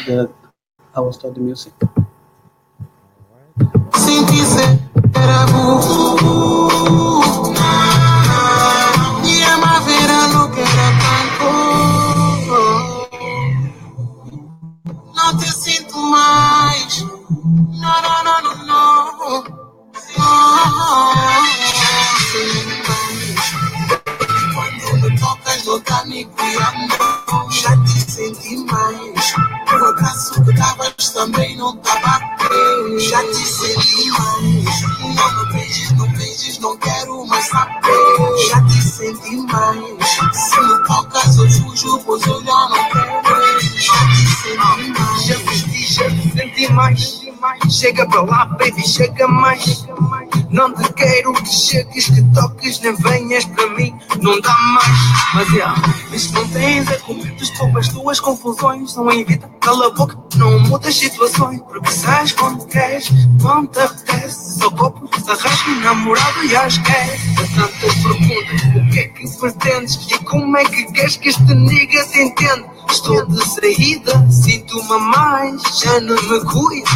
that I will start the music. Sem dizer era e ama verano que era tanto. Não te sinto mais. Não, não, não, não, não. Quando me tocas, não tá me criando. Já te senti mais. O abraço que davas também não tava a crer. Já te senti mais. Não me beijes, não quero mais saber. Já te senti mais. Se me tocas, eu fujo, pois eu já não quero. Já te senti mais. Já te senti mais. Chega pra lá, baby, chega mais. Não te quero que chegues, que toques, nem venhas para mim. Não dá mais, mas diz que não tens a culpa. Desculpa as tuas confusões. Não evita, cala a boca, não mudas situações. Porque sais quando queres, quando te apetece. Só copo, se arrasca e namorado e as quer. Tantas perguntas, o que é que pretendes? E como é que queres que este nigga te entenda? Estou de saída, sinto-me a mais, já não me cuido.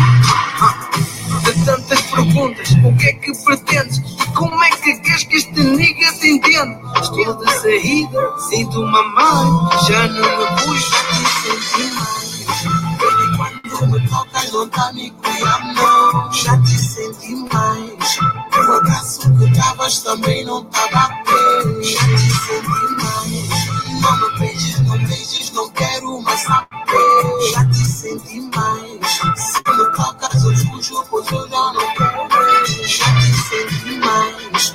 De tantas perguntas, o que é que pretendes? E como é que queres que este nigga te entenda? Estou de saída, sinto-me a mais, já não me cuido. Quando me tocas, não tá me cuidando. Já te senti mais. O abraço que davas também não tava a ter. Já te senti mais. Não me beijes, não quero mais saber. Já te senti mais. Se me tocas, eu fujo, pois eu já não quero. Já te senti mais.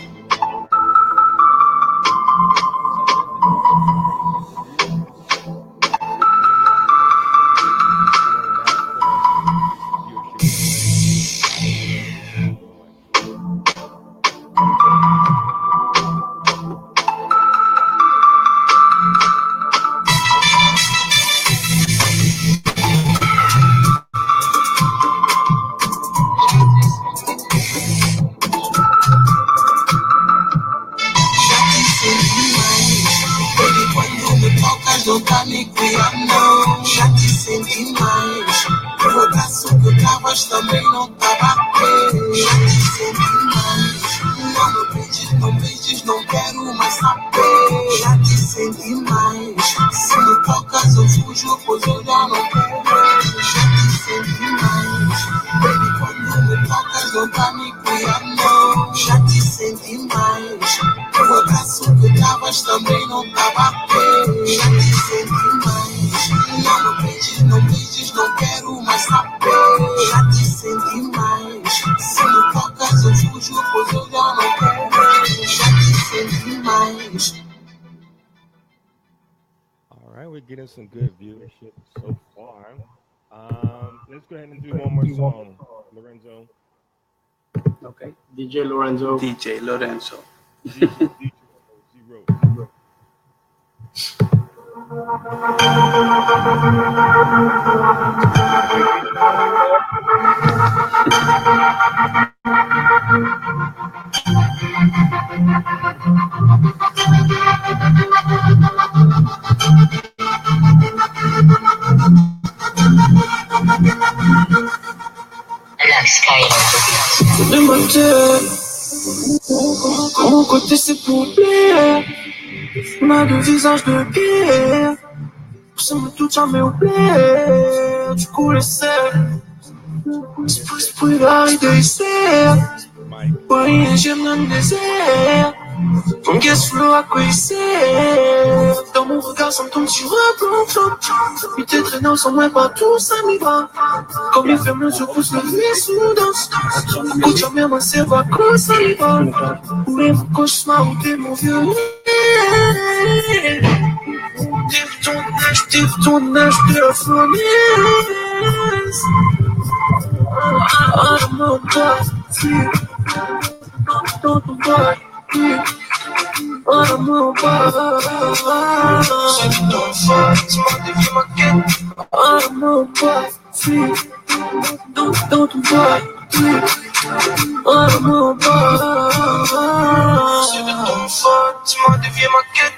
Não tá me criando, já te senti mais. O abraço que davas também não tava a ter. Já te senti mais. Não me beijes, não quero mais saber. Já te senti mais. Se me tocas, eu fujo, pois eu já não quero. Já te senti mais. Baby, quando me tocas, não tá me criando, já te senti mais. O abraço que davas também não tava a ter. Já te senti mais. Não me beijes, não quero mais saber. Já te senti mais. Se me tocas, eu fujo, pois eu já não quero. Já te senti mais. All right, we're getting some good viewership so far. Let's go ahead and do one more song, Lorenzo. Okay, DJ Lorenzo. DJ Lorenzo. Mon côté c'est pour oublier. On a deux visages de pierre. Ça me touche jamais oublié. Du coup laissez Esprit d'arrêter ici. Paris j'aime dans le désert. Mon gars sous l'eau à quoi ici. Dans mon regard ça me tombe sur un plan. Puis tes traînants sont moins partout, ça m'y va. Comme les femmes se poussent le vieux sous danse. Écoute jamais ma cerveau à quoi ça m'y va. Où est mon cauchemar, où t'es mon vieux. Tive ton âge de la folie. Arme pas, dans ton bail. Arme pas, c'est du temps fort, tu m'as dévié ma quête. Arme pas, dans ton bail. Arme pas, c'est du temps fort, tu m'as dévié ma quête.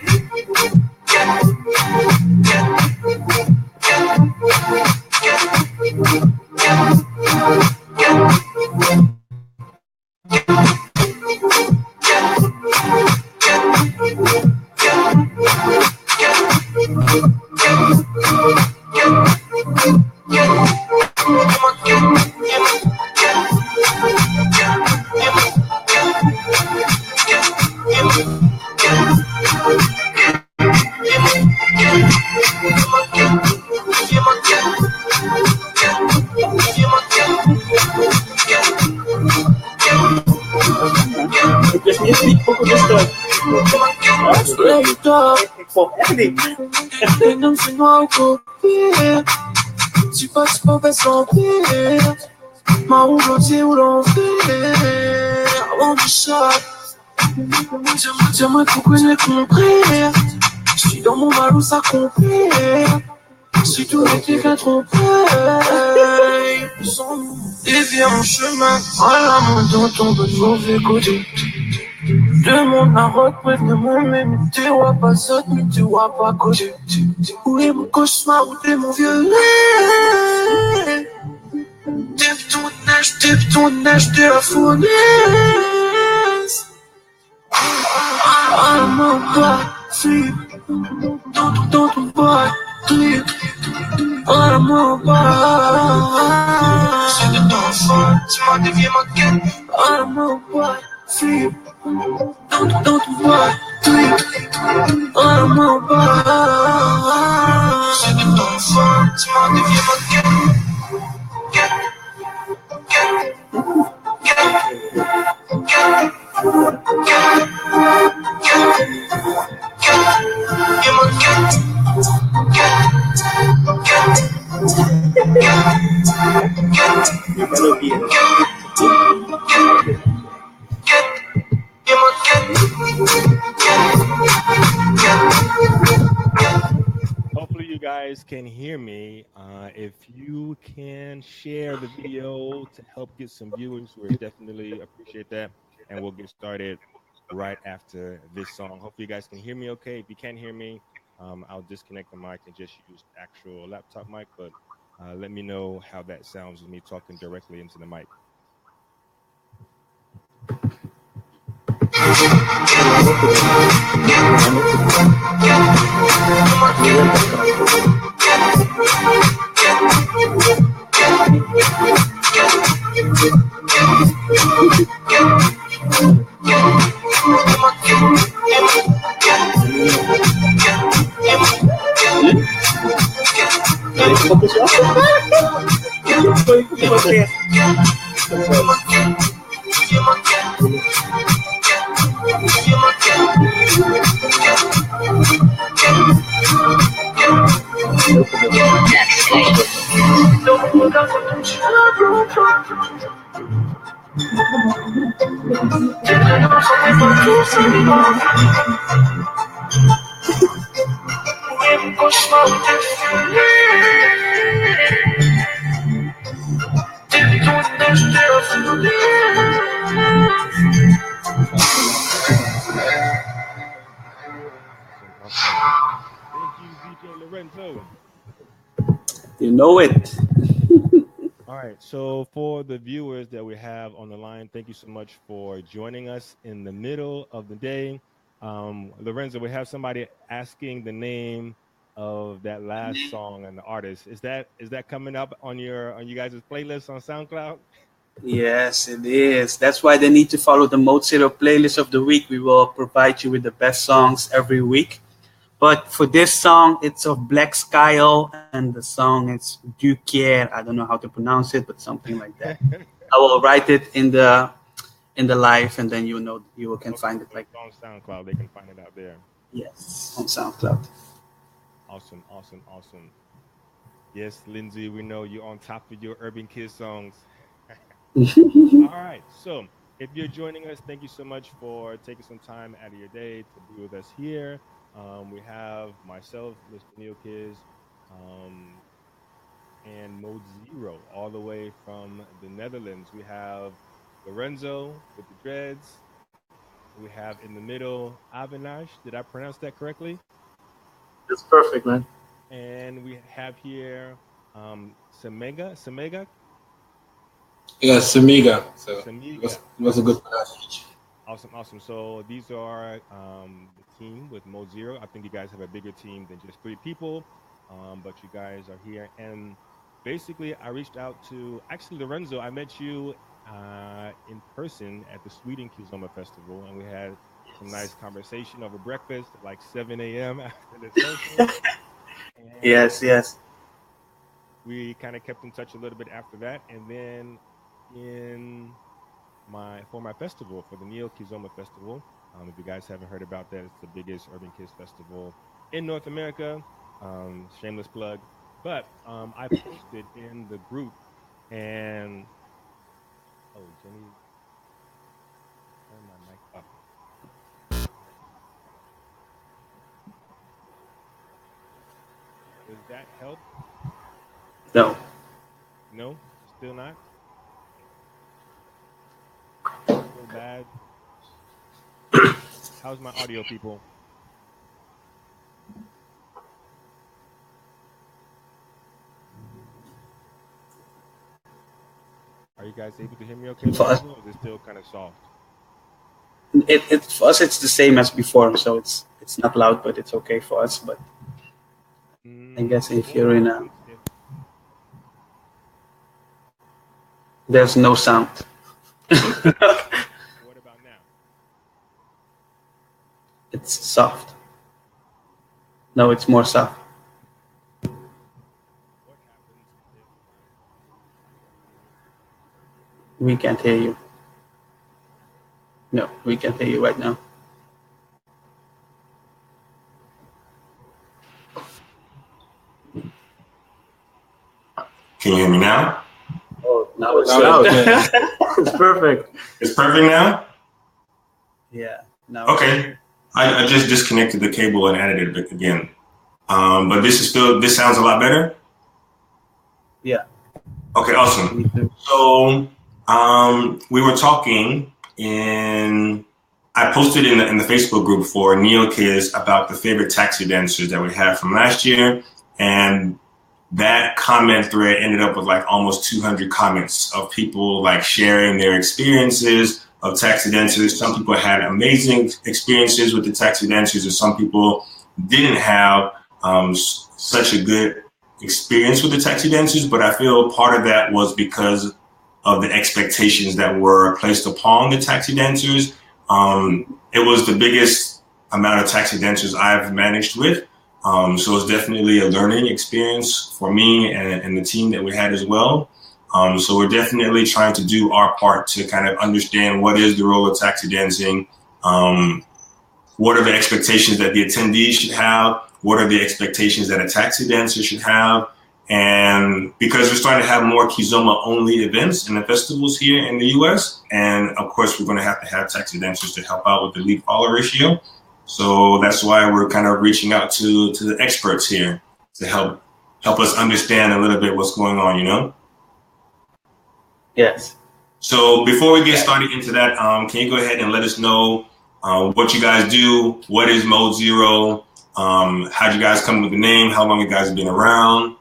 Later, et non c'est noir au copier. Tu passes pas faire son pied. Ma roue blottée ou l'enfer. Avant du chat. Tiens-moi pour que j'ai compris. Je suis dans mon mal où ça compère. Si tout n'était qu'un trompe-l'œil, déviens mon chemin, voilà mon dos tombe de mauvais côté. De mon aroc, prévenu mon même, tu vois pas ça, mais tu vois pas côté. Où est mon cauchemar, où est mon violet? Dip ton neige de la fournaise. Ah, mon pas, flip, dans ton pas, trip. Ah, mon pas, c'est de ton fort, tu m'as dévié ma quête. Ah, mon pas, flip, dans ton pas, trip. Ah, mon pas, c'est de ton fort, tu m'as dévié ma quête. Hopefully, you guys can hear me. If you can share the video to help get some viewers, we definitely appreciate that. And we'll get started right after this song. Hopefully, you guys can hear me okay. If you can't hear me, I'll disconnect the mic and just use the actual laptop mic. But let me know how that sounds with me talking directly into the mic. Awesome. Thank you, DJ Lorenzo. You know it. All right. So, for the viewers that we have on the line, thank you so much for joining us in the middle of the day. Lorenzo, we have somebody asking the name of that last song and the artist. Is that coming up on you guys' playlist on SoundCloud? Yes, it is. That's why they need to follow the Mode Zero playlist of the week. We will provide you with the best songs every week. But for this song, it's of Black Skyle, and the song is Du Quier. I don't know how to pronounce it, but something like that. I will write it in the live, and then you can Okay, find it so like it's on SoundCloud. They can find it out there. yes on SoundCloud. Awesome, awesome, awesome. Yes, Lindsay, we know you're on top of your Urban Kids songs. All right. So if you're joining us, thank you so much for taking some time out of your day to be with us here. We have myself, Mr. Neil Kiz, um, and Mode Zero, all the way from the Netherlands. We have Lorenzo with the dreads. We have in the middle Avinash. Did I pronounce that correctly? That's perfect, man. And we have here Semega, Yeah, Samiga. So Samiga. it was a good pronunciation. Awesome, awesome. So these are the team with Mode Zero. I think you guys have a bigger team than just three people, but you guys are here. And basically, I reached out to actually Lorenzo. I met you in person at the Sweden Kizoma Festival, and we had some nice conversation over breakfast at like 7 a.m. after the social. And Yes, yes. we kind of kept in touch a little bit after that. And then in my for my festival for the Neo Kizoma Festival. If you guys haven't heard about that, it's the biggest Urban Kids Festival in North America. Shameless plug. But I posted in the group, and Jenny, turn my mic up. Does that help? No. No, still not. Still bad. How's my audio, people? Are you guys able to hear me okay? For us, Or is it still kind of soft? for us, it's the same as before, so it's not loud, but it's okay for us. But I guess if you're in a, there's no sound. What about now? It's soft. No, it's more soft. What happens if We can't hear you. No, we can't hear you right now. Can you hear me now? Oh, now it's loud. it's perfect. It's perfect now? Yeah. Now. Okay. I just disconnected the cable and added it again. But this sounds a lot better? Yeah. Okay, awesome. So we were talking I posted in the Facebook group for Neo Kids about the favorite taxi dancers that we had from last year. And that comment thread ended up with like almost 200 comments of people like sharing their experiences of taxi dancers. Some people had amazing experiences with the taxi dancers, and some people didn't have such a good experience with the taxi dancers. But I feel part of that was because of the expectations that were placed upon the taxi dancers. It was the biggest amount of taxi dancers I've managed with. So it's definitely a learning experience for me and the team that we had as well. So we're definitely trying to do our part to kind of understand what is the role of taxi dancing, what are the expectations that the attendees should have, what are the expectations that a taxi dancer should have. And because we're starting to have more Kizomba-only events and the festivals here in the US, and of course we're going to have taxi dancers to help out with the lead-follower ratio. So that's why we're kind of reaching out to the experts here to help us understand a little bit what's going on, you know? Yes. So before we get started into that, can you go ahead and let us know what you guys do? What is Mode Zero? How'd you guys come with the name? How long you guys have been around?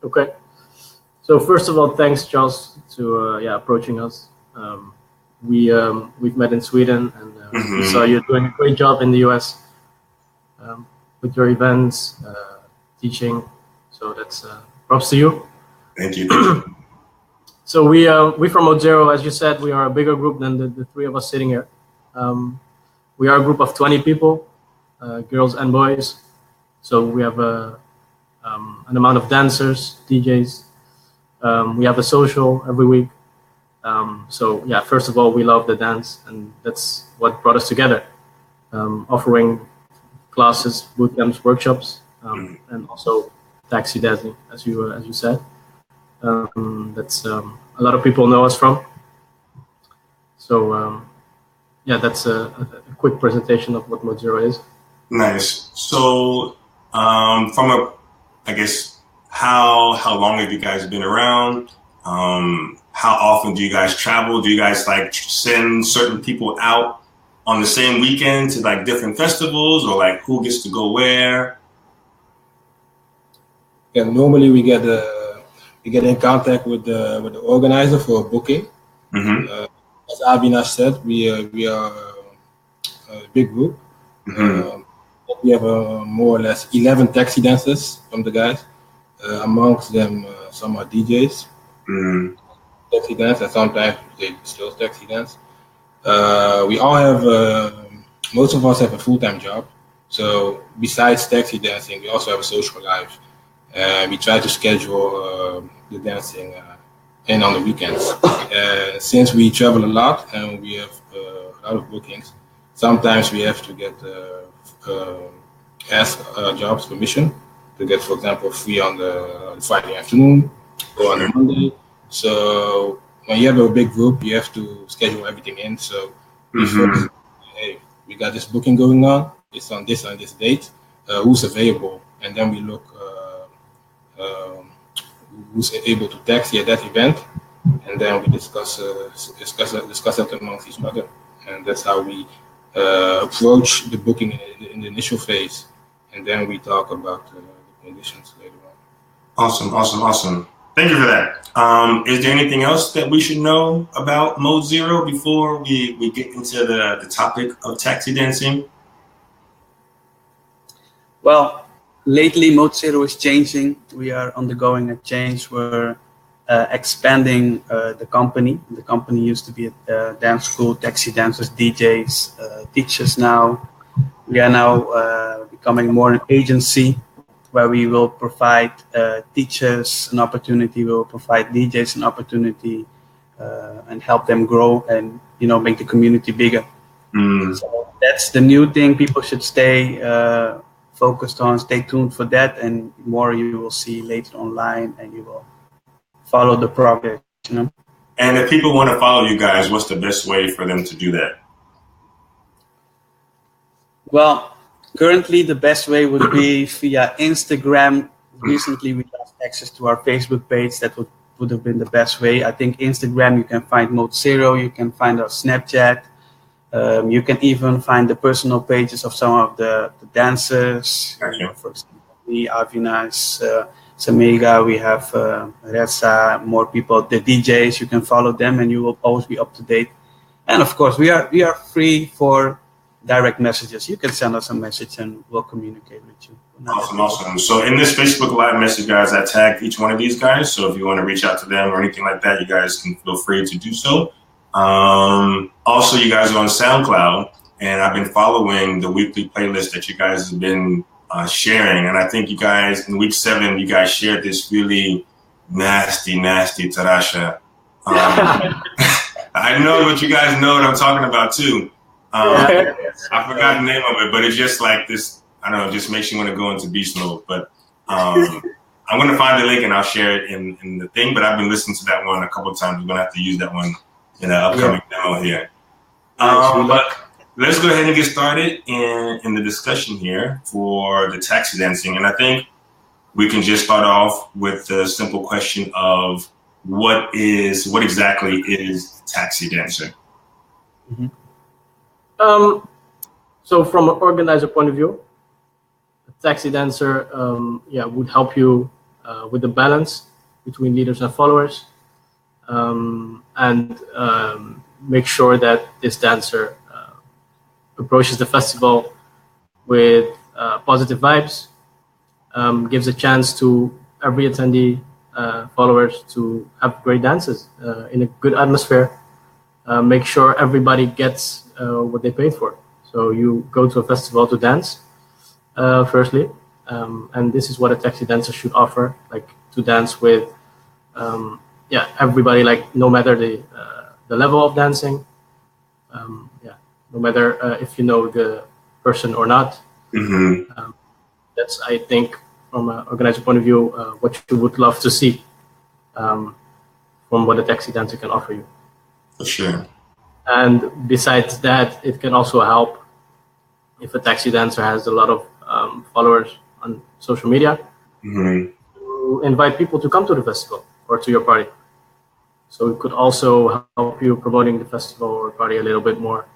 Okay. So first of all, thanks, Charles, to approaching us. We've met in Sweden, and we saw you're doing a great job in the US with your events, teaching. So that's props to you. Thank you. So we from Mode Zero, as you said, we are a bigger group than the three of us sitting here. We are a group of 20 people, girls and boys. So we have an amount of dancers, DJs. We have a social every week. So yeah, first of all, we love the dance, and that's what brought us together. Offering classes, boot camps, workshops, and also taxi dancing, as you said. That's a lot of people know us from. So yeah, that's a quick presentation of what Mode Zero is. Nice. So I guess how long have you guys been around? How often do you guys travel? Do you guys like send certain people out on the same weekend to like different festivals, or like who gets to go where? Yeah, normally we get in contact with the organizer for a booking. Mm-hmm. As Avinash said, we are a big group. Mm-hmm. We have more or less 11 taxi dancers from the guys. Amongst them, some are DJs. Mm-hmm. Taxi dance, and sometimes they still taxi dance. We all have, most of us have a full-time job. So besides taxi dancing, we also have a social life. We try to schedule the dancing in on the weekends. Since we travel a lot and we have a lot of bookings. Sometimes we have to get ask jobs permission to get, for example, free on the Friday afternoon or on a Monday. So when you have a big group, you have to schedule everything in. So first, hey, we got this booking going on. It's on this date. Who's available? And then we look who's able to taxi at that event, and then we discuss it amongst each other. And that's how we approach the booking in the initial phase, and then we talk about the conditions later on. Awesome. Thank you for that. Is there anything else that we should know about Mode Zero before we get into the topic of taxi dancing? Well, lately Mode Zero is changing. We are undergoing a change. We're expanding the company. The company used to be a dance school, taxi dancers, DJs, teachers now. We are now becoming more an agency where we will provide teachers an opportunity, we will provide DJs an opportunity, and help them grow and, make the community bigger. So that's the new thing. People should stay focused on, stay tuned for that, and more you will see later online, and you will follow the progress. And if people want to follow you guys, what's the best way for them to do that? Well, currently the best way would be via Instagram. Recently we lost access to our Facebook page. That would have been the best way. I think Instagram, you can find Mode Zero, you can find our Snapchat. You can even find the personal pages of some of the dancers. Okay. For example, me, Avinas, Samega, we have Reza, more people, the DJs. You can follow them and you will always be up to date. And of course, we are free for direct messages. You can send us a message and we'll communicate with you. Awesome. So in this Facebook Live message, guys, I tagged each one of these guys. So if you want to reach out to them or anything like that, you guys can feel free to do so. Also, you guys are on SoundCloud, and I've been following the weekly playlist that you guys have been sharing. And I think you guys, in week 7, you guys shared this really nasty tarasha. I know what you guys know what I'm talking about too. I forgot the name of it, but it's just like this, I don't know, it just makes you want to go into beast mode. But I'm going to find the link and I'll share it in the thing. But I've been listening to that one a couple of times. We're going to have to use that one in an upcoming demo here. But let's go ahead and get started in the discussion here for the taxi dancing. And I think we can just start off with the simple question of what exactly is taxi dancer? Mm-hmm. So from an organizer point of view, a taxi dancer would help you with the balance between leaders and followers, and make sure that this dancer approaches the festival with positive vibes, gives a chance to every attendee, followers, to have great dances in a good atmosphere, make sure everybody gets what they paid for. So you go to a festival to dance, firstly, and this is what a taxi dancer should offer, like to dance with everybody, like no matter the level of dancing, no matter if you know the person or not. Mm-hmm. That's, I think, from an organizer point of view, what you would love to see from what a taxi dancer can offer you. For sure. And besides that, it can also help if a taxi dancer has a lot of followers on social media, mm-hmm. to invite people to come to the festival or to your party. So it could also help you promoting the festival or party a little bit more.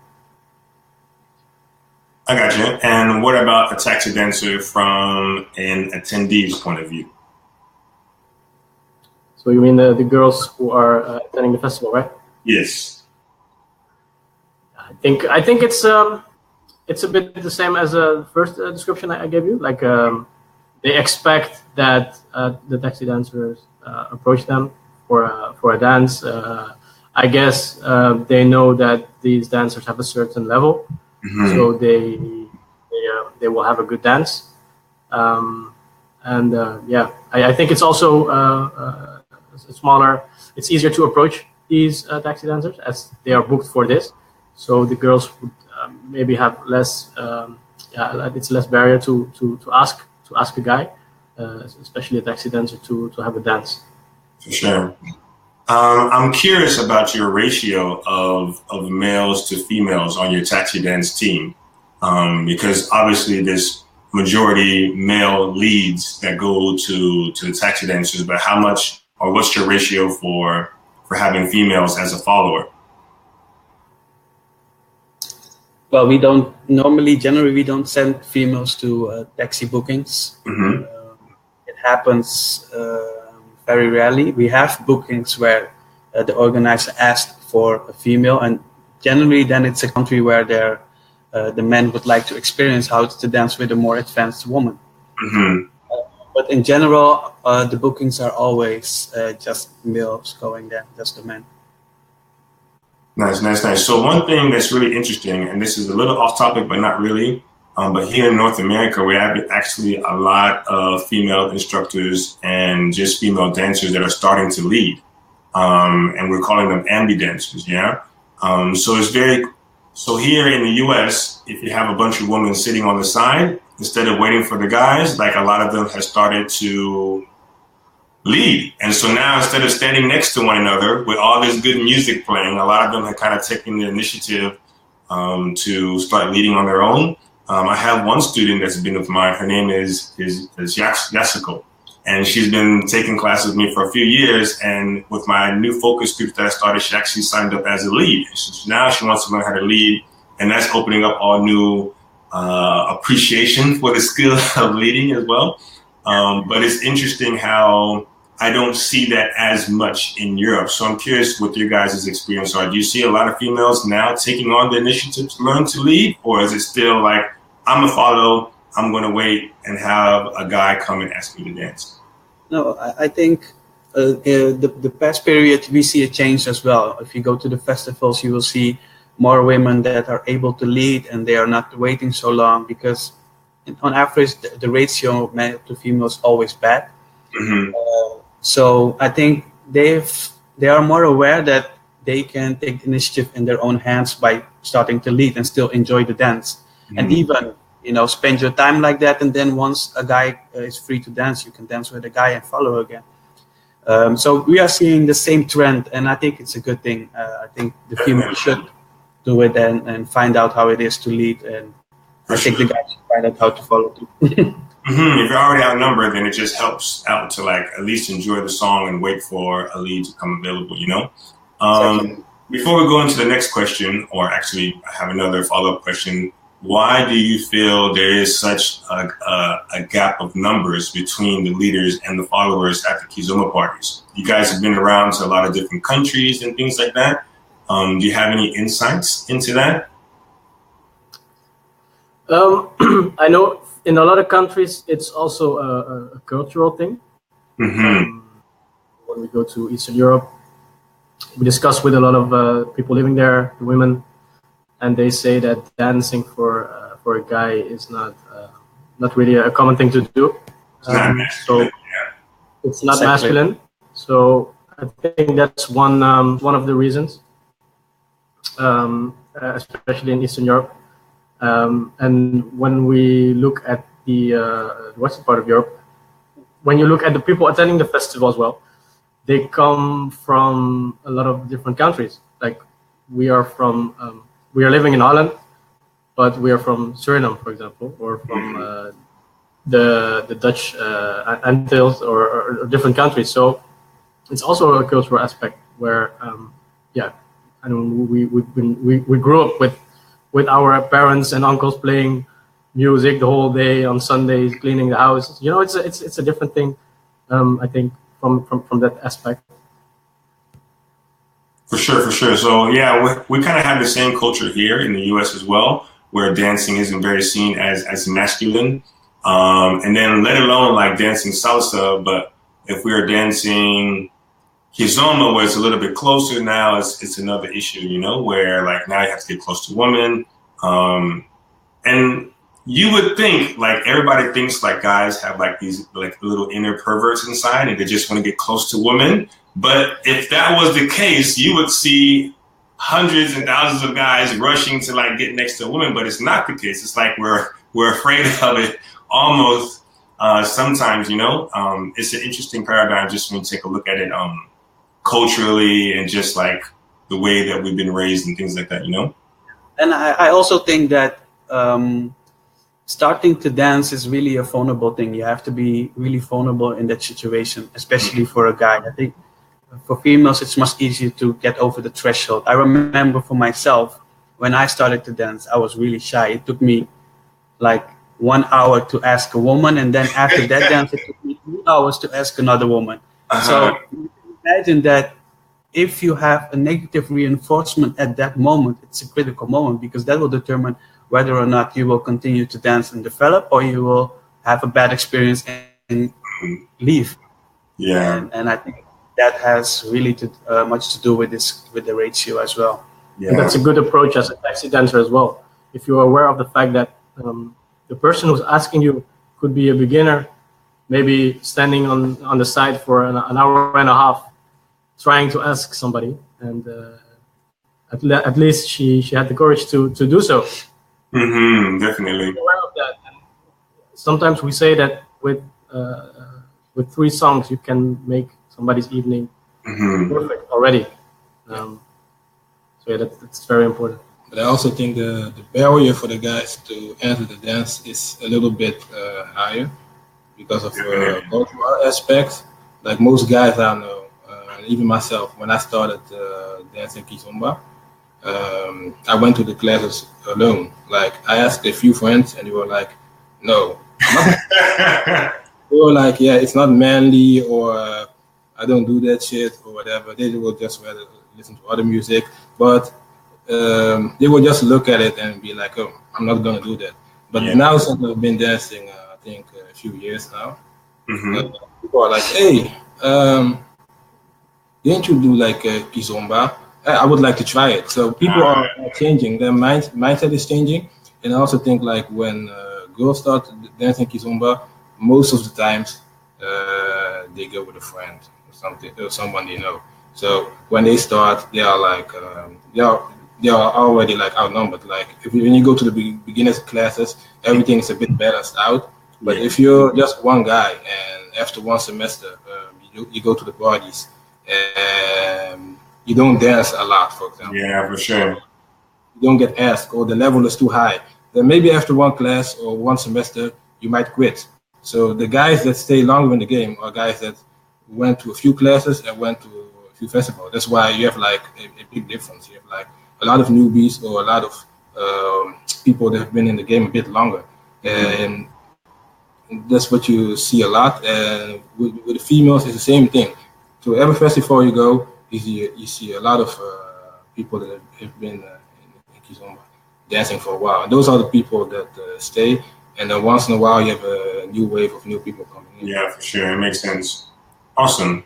I got you. And what about a taxi dancer from an attendee's point of view? So you mean the girls who are attending the festival, right? Yes. I think it's a bit the same as the first description I gave you. Like they expect that the taxi dancers approach them for a dance. I guess they know that these dancers have a certain level, mm-hmm. so they will have a good dance. I think it's also smaller. It's easier to approach these taxi dancers as they are booked for this. so the girls would maybe have less. It's less barrier to ask a guy, especially a taxi dancer, to have a dance. For sure. I'm curious about your ratio of males to females on your taxi dance team, because obviously there's majority male leads that go to the taxi dancers, but how much or what's your ratio for having females as a follower? Well, generally we don't send females to taxi bookings. Mm-hmm. It happens very rarely. We have bookings where the organizer asked for a female, and generally then it's a country where the men would like to experience how to dance with a more advanced woman. Mm-hmm. But in general, the bookings are always just males going there, just the men. Nice. So one thing that's really interesting, and this is a little off topic, but not really, but here in North America, we have actually a lot of female instructors and just female dancers that are starting to lead. And we're calling them ambi dancers, yeah? So here in the US, if you have a bunch of women sitting on the side, instead of waiting for the guys, like a lot of them have started to lead. And so now instead of standing next to one another with all this good music playing, a lot of them have kind of taken the initiative to start leading on their own. I have one student that's been with mine. Her name is Yasuko. And she's been taking classes with me for a few years. And with my new focus group that I started, she actually signed up as a lead. So now she wants to learn how to lead. And that's opening up all new appreciation for the skill of leading as well. But it's interesting how I don't see that as much in Europe. So I'm curious what your guys' experience are. Do you see a lot of females now taking on the initiative to learn to lead? Or is it still like, I'm a follow, I'm going to wait and have a guy come and ask me to dance? No, I think the past period, we see a change as well. If you go to the festivals, you will see more women that are able to lead, and they are not waiting so long, because on average, the ratio of male to female is always bad. Mm-hmm. So I think they are more aware that they can take the initiative in their own hands by starting to lead and still enjoy the dance. Mm-hmm. And even, spend your time like that. And then once a guy is free to dance, you can dance with a guy and follow again. So we are seeing the same trend, and I think it's a good thing. I think the female should do it and find out how it is to lead, and I think the guys should find out how to follow too. Mm-hmm. If you're already outnumbered, then it just helps out to at least enjoy the song and wait for a lead to come available, Exactly. Before we go into the next question, or actually I have another follow-up question, why do you feel there is such a gap of numbers between the leaders and the followers at the Kizomba parties? You guys have been around to a lot of different countries and things like that. Do you have any insights into that? I know in a lot of countries, it's also a cultural thing. Mm-hmm. When we go to Eastern Europe, we discuss with a lot of people living there, the women, and they say that dancing for a guy is not really a common thing to do. So it's not masculine. So I think that's one of the reasons, especially in Eastern Europe. And when we look at the western part of Europe, when you look at the people attending the festival as well, they come from a lot of different countries. Like we are living in Holland, but we are from Suriname, for example, or from the Dutch Antilles or different countries. So it's also a cultural aspect where, we grew up with our parents and uncles playing music the whole day on Sundays, cleaning the house. It's a different thing. I think from that aspect. For sure. So yeah, we kind of have the same culture here in the U.S. as well, where dancing isn't very seen as masculine, and then let alone like dancing salsa. But if we are dancing Kizomba, where it's a little bit closer now, it's another issue, where like now you have to get close to women, and you would think like everybody thinks like guys have like these like little inner perverts inside and they just want to get close to women. But if that was the case, you would see hundreds and thousands of guys rushing to like get next to a woman, but it's not the case. It's like we're afraid of it almost sometimes, you know. It's an interesting paradigm just when you take a look at it culturally and just like the way that we've been raised and things like that, you know. And I also think that starting to dance is really a vulnerable thing. You have to be really vulnerable in that situation, especially for a guy. I think for females, it's much easier to get over the threshold. I remember for myself, when I started to dance, I was really shy. It took me like 1 hour to ask a woman, and then after that dance, it took me 2 hours to ask another woman. So imagine that if you have a negative reinforcement at that moment, it's a critical moment, because that will determine whether or not you will continue to dance and develop, or you will have a bad experience and leave. Yeah. And I think that has really much to do with the ratio as well. Yeah. And that's a good approach as a taxi dancer as well. If you're aware of the fact that the person who's asking you could be a beginner, maybe standing on the side for an hour and a half, trying to ask somebody, and at least she had the courage to do so. Definitely. Be aware of that. And sometimes we say that with 3 songs you can make somebody's evening perfect already. So yeah, that's very important. But I also think the barrier for the guys to enter the dance is a little bit higher because of cultural aspects. Like most guys I know, even myself, when I started dancing kizomba, I went to the classes alone. Like I asked a few friends, and they were like, "No." They were like, "Yeah, it's not manly," or "I don't do that shit," or whatever. They will just rather listen to other music, but they will just look at it and be like, "Oh, I'm not gonna do that." But now, since I've been dancing, I think a few years now, people are like, "Hey, didn't you do like kizomba? I would like to try it." So people are changing. Their mindset is changing, and I also think like when girls start dancing kizomba, most of the times they go with a friend or something, or someone they know. So when they start, they are like they are already like outnumbered. Like when you go to the beginners classes, everything is a bit balanced out. But if you're just one guy and after one semester you go to the parties and you don't dance a lot, for example. Yeah, for sure. You don't get asked, or the level is too high. Then maybe after one class or one semester, you might quit. So the guys that stay longer in the game are guys that went to a few classes and went to a few festivals. That's why you have like a big difference. You have like a lot of newbies or a lot of people that have been in the game a bit longer. And that's what you see a lot. And with the females, it's the same thing. To every festival you go, you see a lot of people that have been in kizomba dancing for a while. And those are the people that stay. And then once in a while, you have a new wave of new people coming in. Yeah, for sure. It makes sense. Awesome.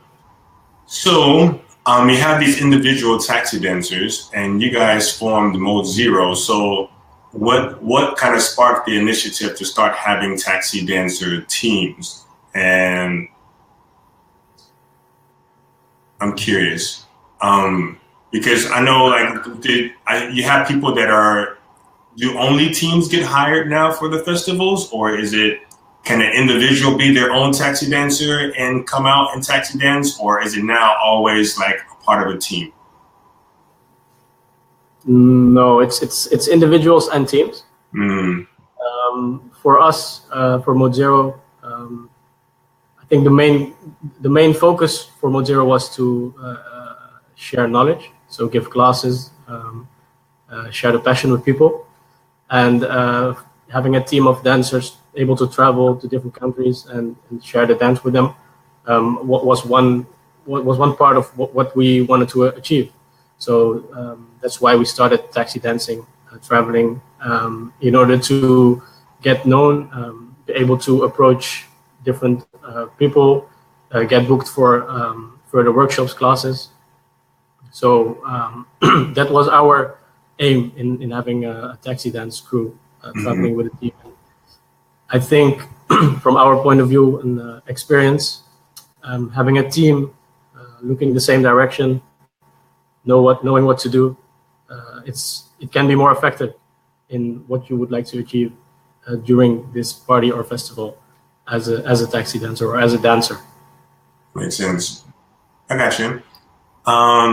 So you have these individual taxi dancers, and you guys formed Mode Zero. So what kind of sparked the initiative to start having taxi dancer teams? And I'm curious because I know like you have people that do only teams get hired now for the festivals, or can an individual be their own taxi dancer and come out and taxi dance, or is it now always like a part of a team? No, it's individuals and teams. For us, for Mode Zero, I think the main focus for Mode Zero was to share knowledge, so give classes, share the passion with people, and having a team of dancers able to travel to different countries and share the dance with them was one part of what we wanted to achieve. So that's why we started taxi dancing, traveling, in order to get known, be able to approach different people, get booked for further workshops, classes. So that was our aim in having a taxi dance crew traveling with a team. I think from our point of view and experience, having a team looking the same direction, knowing what to do, it can be more effective in what you would like to achieve during this party or festival as a taxi dancer or as a dancer. Makes sense. I got you.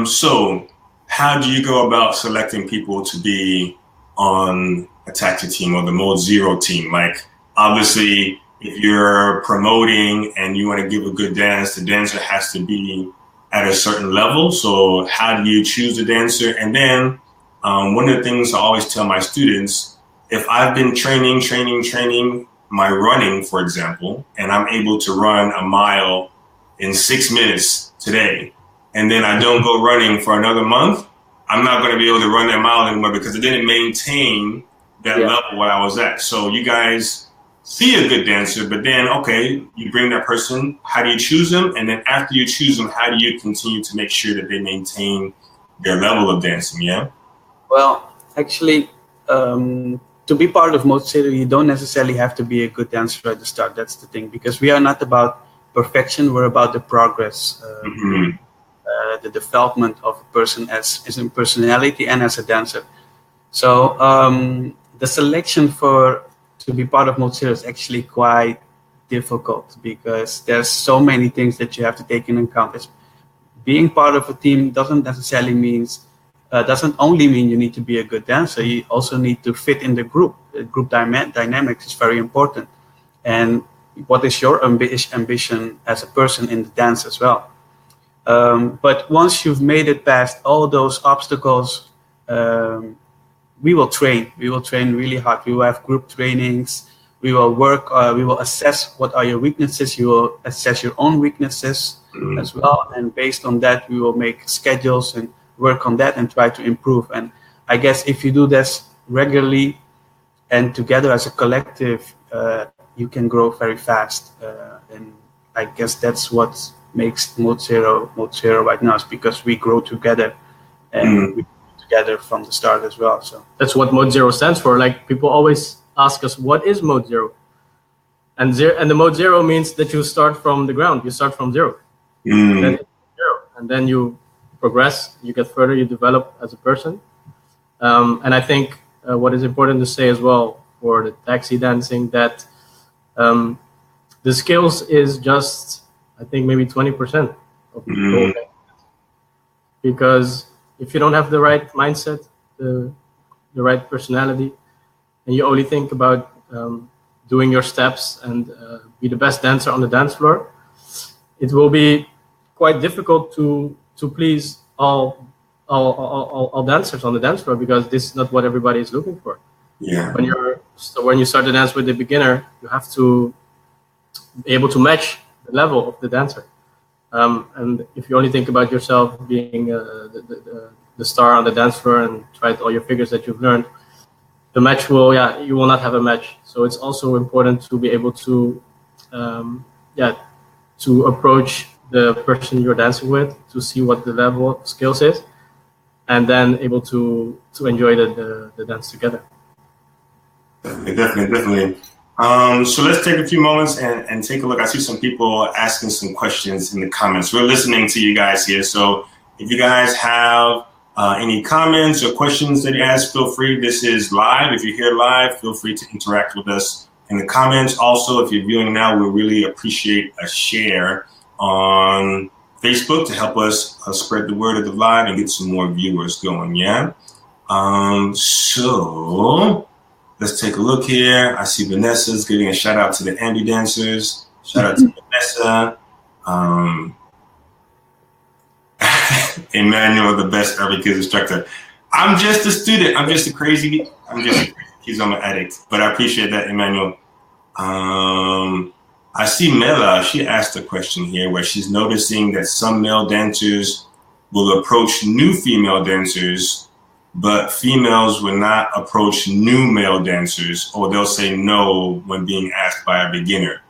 So how do you go about selecting people to be on a taxi team or the Mode Zero team? Like, obviously, if you're promoting and you want to give a good dance, the dancer has to be at a certain level. So how do you choose a dancer? And then one of the things I always tell my students, if I've been training my running, for example, and I'm able to run a mile in 6 minutes today, and then I don't go running for another month, I'm not going to be able to run that mile anymore because I didn't maintain that level where I was at. So you guys see a good dancer, but then, okay, you bring that person, how do you choose them? And then after you choose them, how do you continue to make sure that they maintain their level of dancing, yeah? Well, actually, to be part of Mode Zero, you don't necessarily have to be a good dancer at the start. That's the thing, because we are not about perfection, we're about the progress, the development of a person as a personality and as a dancer. So the selection to be part of Mode Zero is actually quite difficult because there's so many things that you have to take into account. Being part of a team doesn't only mean you need to be a good dancer. You also need to fit in the group. The group dynamics is very important. And what is your ambition as a person in the dance as well? But once you've made it past all those obstacles, we will train. We will train really hard. We will have group trainings. We will work. We will assess what are your weaknesses. You will assess your own weaknesses as well. And based on that, we will make schedules and work on that and try to improve. And I guess if you do this regularly and together as a collective, you can grow very fast. And I guess that's what makes Mode Zero right now, is because we grow together and we grow together from the start as well. So that's what Mode Zero stands for. Like, people always ask us, what is Mode Zero? And the Mode Zero means that you start from the ground. You start from zero. Then it's zero. And then you progress, you get further, you develop as a person. And I think what is important to say as well for the taxi dancing, that the skills is just, I think, maybe 20% of the whole thing. Because if you don't have the right mindset, the right personality, and you only think about doing your steps and be the best dancer on the dance floor, it will be quite difficult to please all dancers on the dance floor, because this is not what everybody is looking for. Yeah. When you start to dance with the beginner, you have to be able to match the level of the dancer. And if you only think about yourself being the star on the dance floor and try all your figures that you've learned, the match you will not have a match. So it's also important to be able to to approach the person you're dancing with, to see what the level of skills is, and then able to enjoy the dance together. Definitely. So let's take a few moments and take a look. I see some people asking some questions in the comments. We're listening to you guys here. So if you guys have any comments or questions that you ask, feel free. This is live. If you're here live, feel free to interact with us in the comments. Also, if you're viewing now, we really appreciate a share on Facebook to help us spread the word of the live and get some more viewers going. Yeah. So let's take a look here. I see Vanessa's giving a shout out to the Andy dancers. Shout out to Vanessa. Emmanuel, the best Up Your Kiz instructor. I'm just a student. I'm just a crazy Kizomba addict. But I appreciate that, Emmanuel. I see Mela. She asked a question here where she's noticing that some male dancers will approach new female dancers, but females will not approach new male dancers, or they'll say no when being asked by a beginner.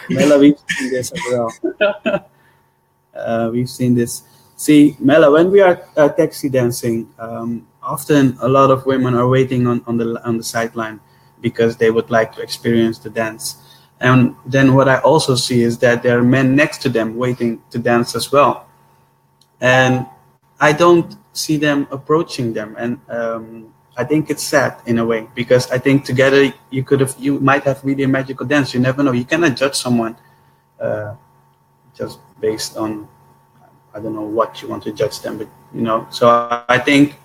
Mela, we've seen this as well. We've seen this. See, Mela, when we are taxi dancing, often a lot of women are waiting on the sideline because they would like to experience the dance. And then what I also see is that there are men next to them waiting to dance as well. And I don't see them approaching them. And I think it's sad in a way, because I think together you might have really a magical dance. You never know. You cannot judge someone just based on, I don't know what you want to judge them, but so I think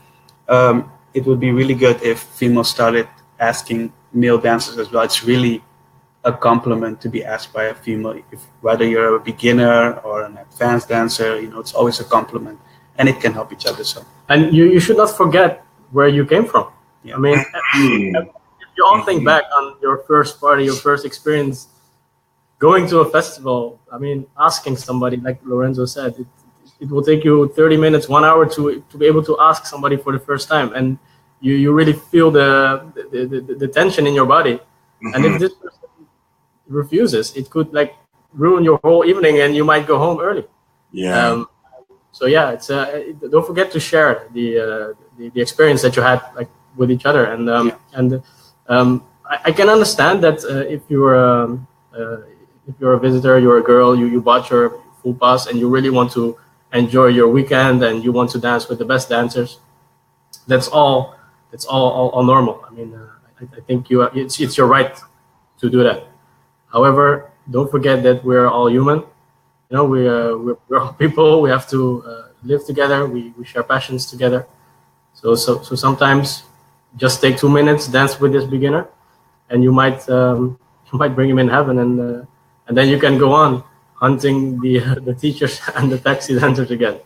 it would be really good if females started asking male dancers as well. It's really a compliment to be asked by a female, whether you're a beginner or an advanced dancer. It's always a compliment, and it can help each other. So, and you should not forget where you came from. Yeah. I mean, if you all think back on your first party, your first experience going to a festival, I mean, asking somebody, like Lorenzo said, it will take you 30 minutes, 1 hour to be able to ask somebody for the first time, and you really feel the tension in your body. And if this person refuses, it could like ruin your whole evening, and you might go home early. Yeah. So yeah, it's don't forget to share the experience that you had like with each other, and I can understand that if you're a visitor, you're a girl, you bought your full pass, and you really want to enjoy your weekend, and you want to dance with the best dancers. That's all normal. I mean, I think it's your right to do that. However, don't forget that we're all human. We're all people. We have to live together. We share passions together. So sometimes just take 2 minutes, dance with this beginner, and you might bring him in heaven, and then you can go on hunting the teachers and the taxi dancers again.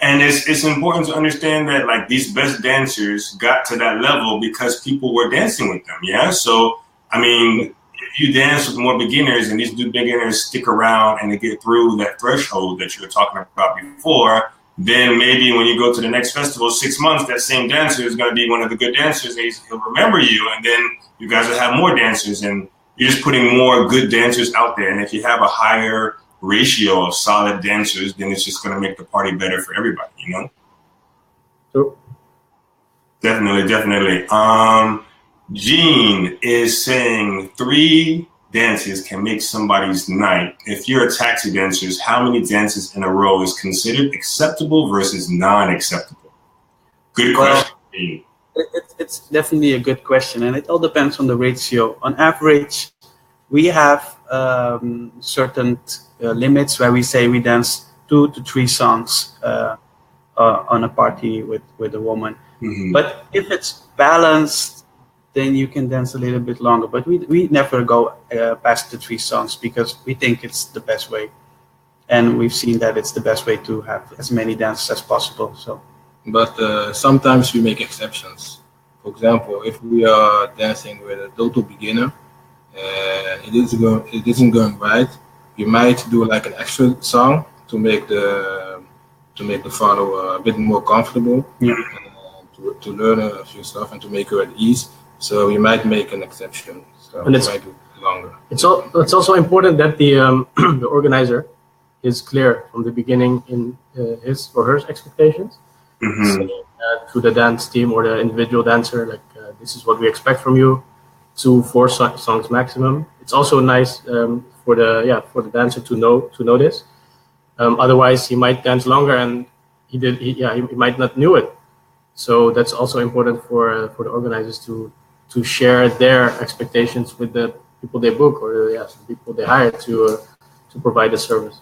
And it's important to understand that like these best dancers got to that level because people were dancing with them. Yeah. So I mean, if you dance with more beginners and these new beginners stick around and they get through that threshold that you were talking about before, then maybe when you go to the next festival, 6 months, that same dancer is going to be one of the good dancers. And he'll remember you, and then you guys will have more dancers, and you're just putting more good dancers out there. And if you have a higher ratio of solid dancers, then it's just going to make the party better for everybody, Sure. Definitely. Gene is saying 3 dances can make somebody's night. If you're a taxi dancer, how many dances in a row is considered acceptable versus non-acceptable? Good question. It's definitely a good question, and it all depends on the ratio. On average, we have certain limits where we say we dance 2 to 3 songs on a party with a woman. Mm-hmm. But if it's balanced, then you can dance a little bit longer. But we never go past the 3 songs because we think it's the best way. And we've seen that it's the best way to have as many dances as possible. So, but sometimes we make exceptions. For example, if we are dancing with a total beginner and it isn't going right, we might do like an extra song to make the follower a bit more comfortable. Yeah. To learn a few stuff and to make her at ease. So we might make an exception. So and we might do longer. It's also important that the the organizer is clear from the beginning in his or her expectations. Mm-hmm. So, to the dance team or the individual dancer, like this is what we expect from you, 2-4 songs maximum. It's also nice for the dancer to know this. Otherwise, he might dance longer and he might not knew it. So that's also important for the organizers to share their expectations with the people they book or the people they hire to provide the service.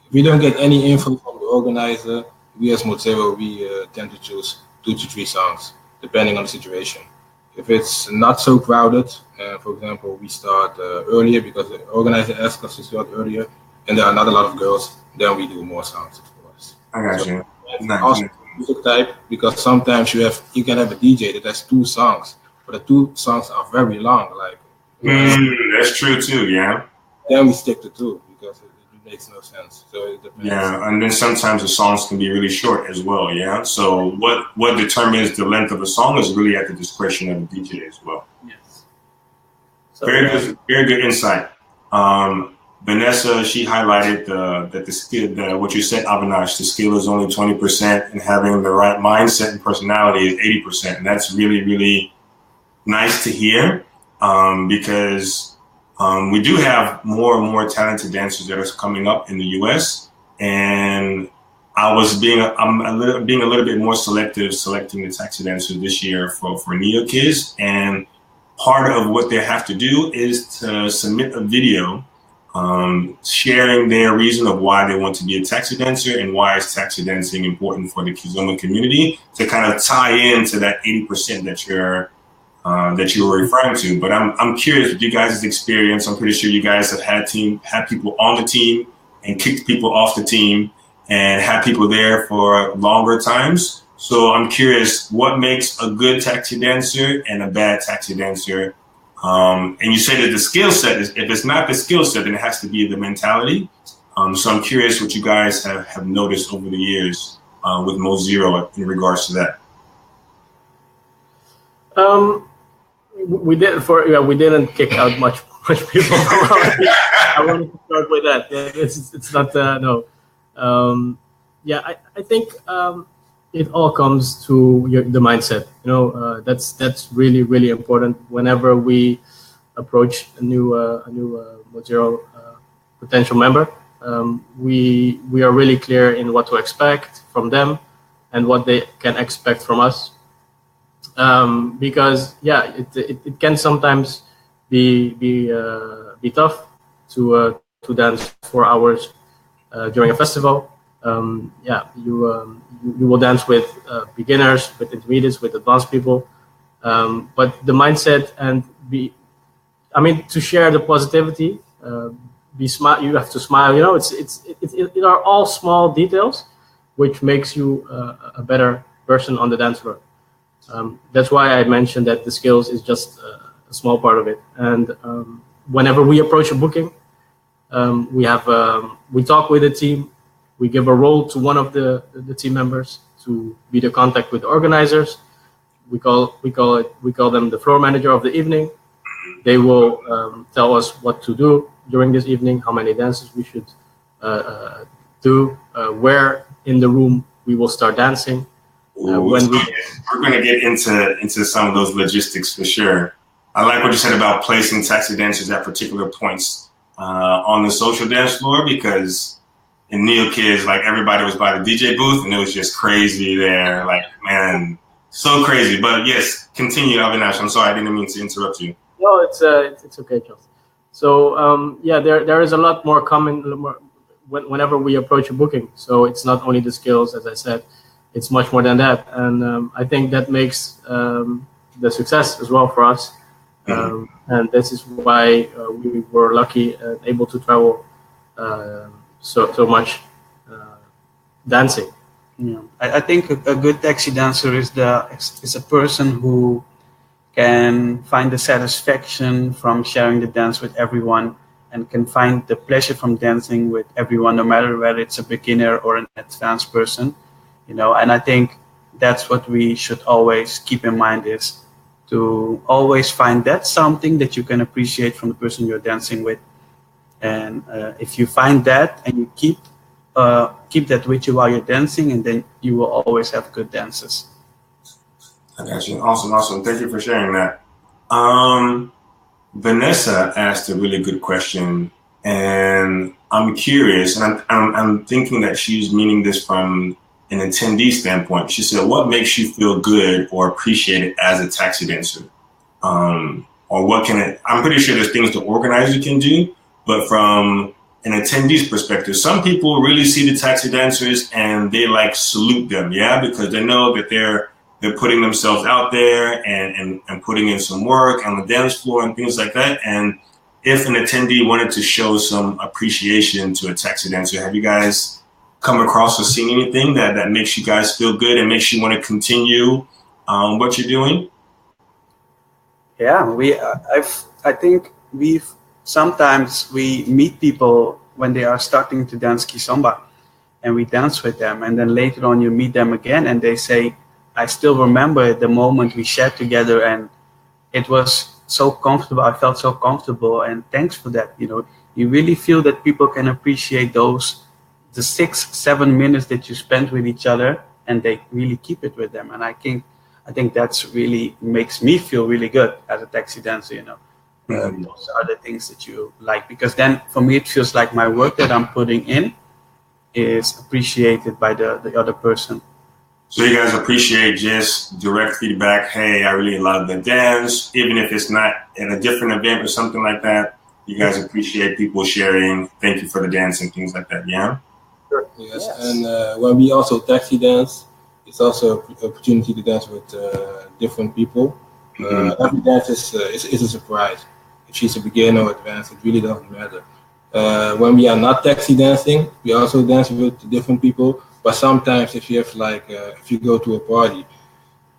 If we don't get any info from the organizer, we as Mozero, we tend to choose 2 to 3 songs, depending on the situation. If it's not so crowded, for example, we start earlier because the organizer asks us to start earlier, and there are not a lot of girls, then we do more songs, of course. I got you. Also, music type, because sometimes you can have a DJ that has 2 songs, but the 2 songs are very long. Like that's true too. Yeah. Then we stick to 2 because it makes no sense. So it depends. Yeah, and then sometimes the songs can be really short as well. Yeah. So what determines the length of a song is really at the discretion of the DJ as well. yes. So, Very good insight. Vanessa, she highlighted that the skill, what you said, Avinash, the skill is only 20%, and having the right mindset and personality is 80%. And that's really, really nice to hear, because We do have more and more talented dancers that are coming up in the U.S. and I'm being a little bit more selective selecting the taxi dancers this year for Neo Kiz, and part of what they have to do is to submit a video sharing their reason of why they want to be a taxi dancer and why is taxi dancing important for the Kizomba community, to kind of tie into that 80% that you were referring to. But I'm curious with you guys' experience. I'm pretty sure you guys have had people on the team and kicked people off the team and had people there for longer times. So I'm curious, what makes a good taxi dancer and a bad taxi dancer? And you say that the skill set is, if it's not the skill set, then it has to be the mentality. So I'm curious what you guys have noticed over the years with Mo Zero in regards to that. We didn't kick out much people. I wanted to start with that. It's not no. I think it all comes to the mindset. That's really, really important. Whenever we approach a new Mozero potential member, we are really clear in what to expect from them and what they can expect from us. Because it can sometimes be tough to dance 4 hours during a festival. You will dance with beginners, with intermediates, with advanced people. But the mindset and to share the positivity, be smart. You have to smile. It are all small details, which makes you a better person on the dance floor. That's why I mentioned that the skills is just a small part of it. And whenever we approach a booking, we talk with the team. We give a role to one of the team members to be the contact with the organizers. We call them the floor manager of the evening. They will tell us what to do during this evening, how many dances we should do, where in the room we will start dancing. We're going to get into some of those logistics for sure. I like what you said about placing taxi dancers at particular points on the social dance floor, because in Neo Kiz, like, everybody was by the DJ booth and it was just crazy there. Like, man, so crazy. But yes, continue, Avinash. I'm sorry, I didn't mean to interrupt you. No, it's okay, Charles. So there is a lot more common whenever we approach a booking. So it's not only the skills, as I said, it's much more than that. And I think that makes the success as well for us. And this is why we were lucky and able to travel so much dancing. Yeah, I think a good taxi dancer is a person who can find the satisfaction from sharing the dance with everyone, and can find the pleasure from dancing with everyone, no matter whether it's a beginner or an advanced person. And I think that's what we should always keep in mind, is to always find that something that you can appreciate from the person you're dancing with. And if you find that and you keep that with you while you're dancing, and then you will always have good dances. I got you. Awesome. Thank you for sharing that. Vanessa asked a really good question, and I'm curious, and I'm thinking that she's meaning this from an attendee standpoint. She said, what makes you feel good or appreciated as a taxi dancer? Or what can it, I'm pretty sure there's things the organizer can do, but from an attendee's perspective, some people really see the taxi dancers and they salute them, because they know that they're putting themselves out there and putting in some work on the dance floor and things like that. And if an attendee wanted to show some appreciation to a taxi dancer, have you guys come across or seen anything that makes you guys feel good and makes you want to continue what you're doing? Yeah, I think sometimes we meet people when they are starting to dance Kizomba, and we dance with them, and then later on you meet them again and they say, I still remember the moment we shared together and it was so comfortable. I felt so comfortable, and thanks for that. You really feel that people can appreciate the 6-7 minutes that you spent with each other, and they really keep it with them. And I think that's really makes me feel really good as a taxi dancer, Those are the things that you like, because then for me it feels like my work that I'm putting in is appreciated by the other person. So you guys appreciate just direct feedback. Hey, I really love the dance, even if it's not at a different event or something like that. You guys appreciate people sharing. Thank you for the dance and things like that. Yeah. Sure. Yes. And when we also taxi dance, it's also an opportunity to dance with different people. Every dance is a surprise. If she's a beginner or advanced, it really doesn't matter. When we are not taxi dancing, we also dance with different people. But sometimes, if you have if you go to a party,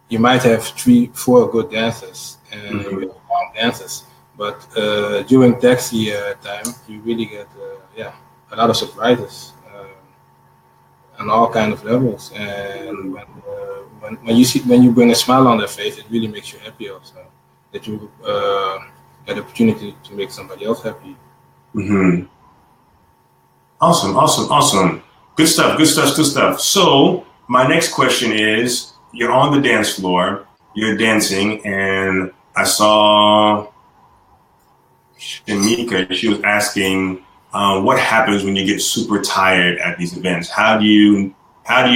you might have 3-4 good dancers and you have wrong dancers. But during taxi time, you really get a lot of surprises on all kind of levels. And when you bring a smile on their face, it really makes you happy also that you get the opportunity to make somebody else happy. Awesome. Good stuff. So my next question is, you're on the dance floor, you're dancing, and I saw Shanika, she was asking, what happens when you get super tired at these events? How do you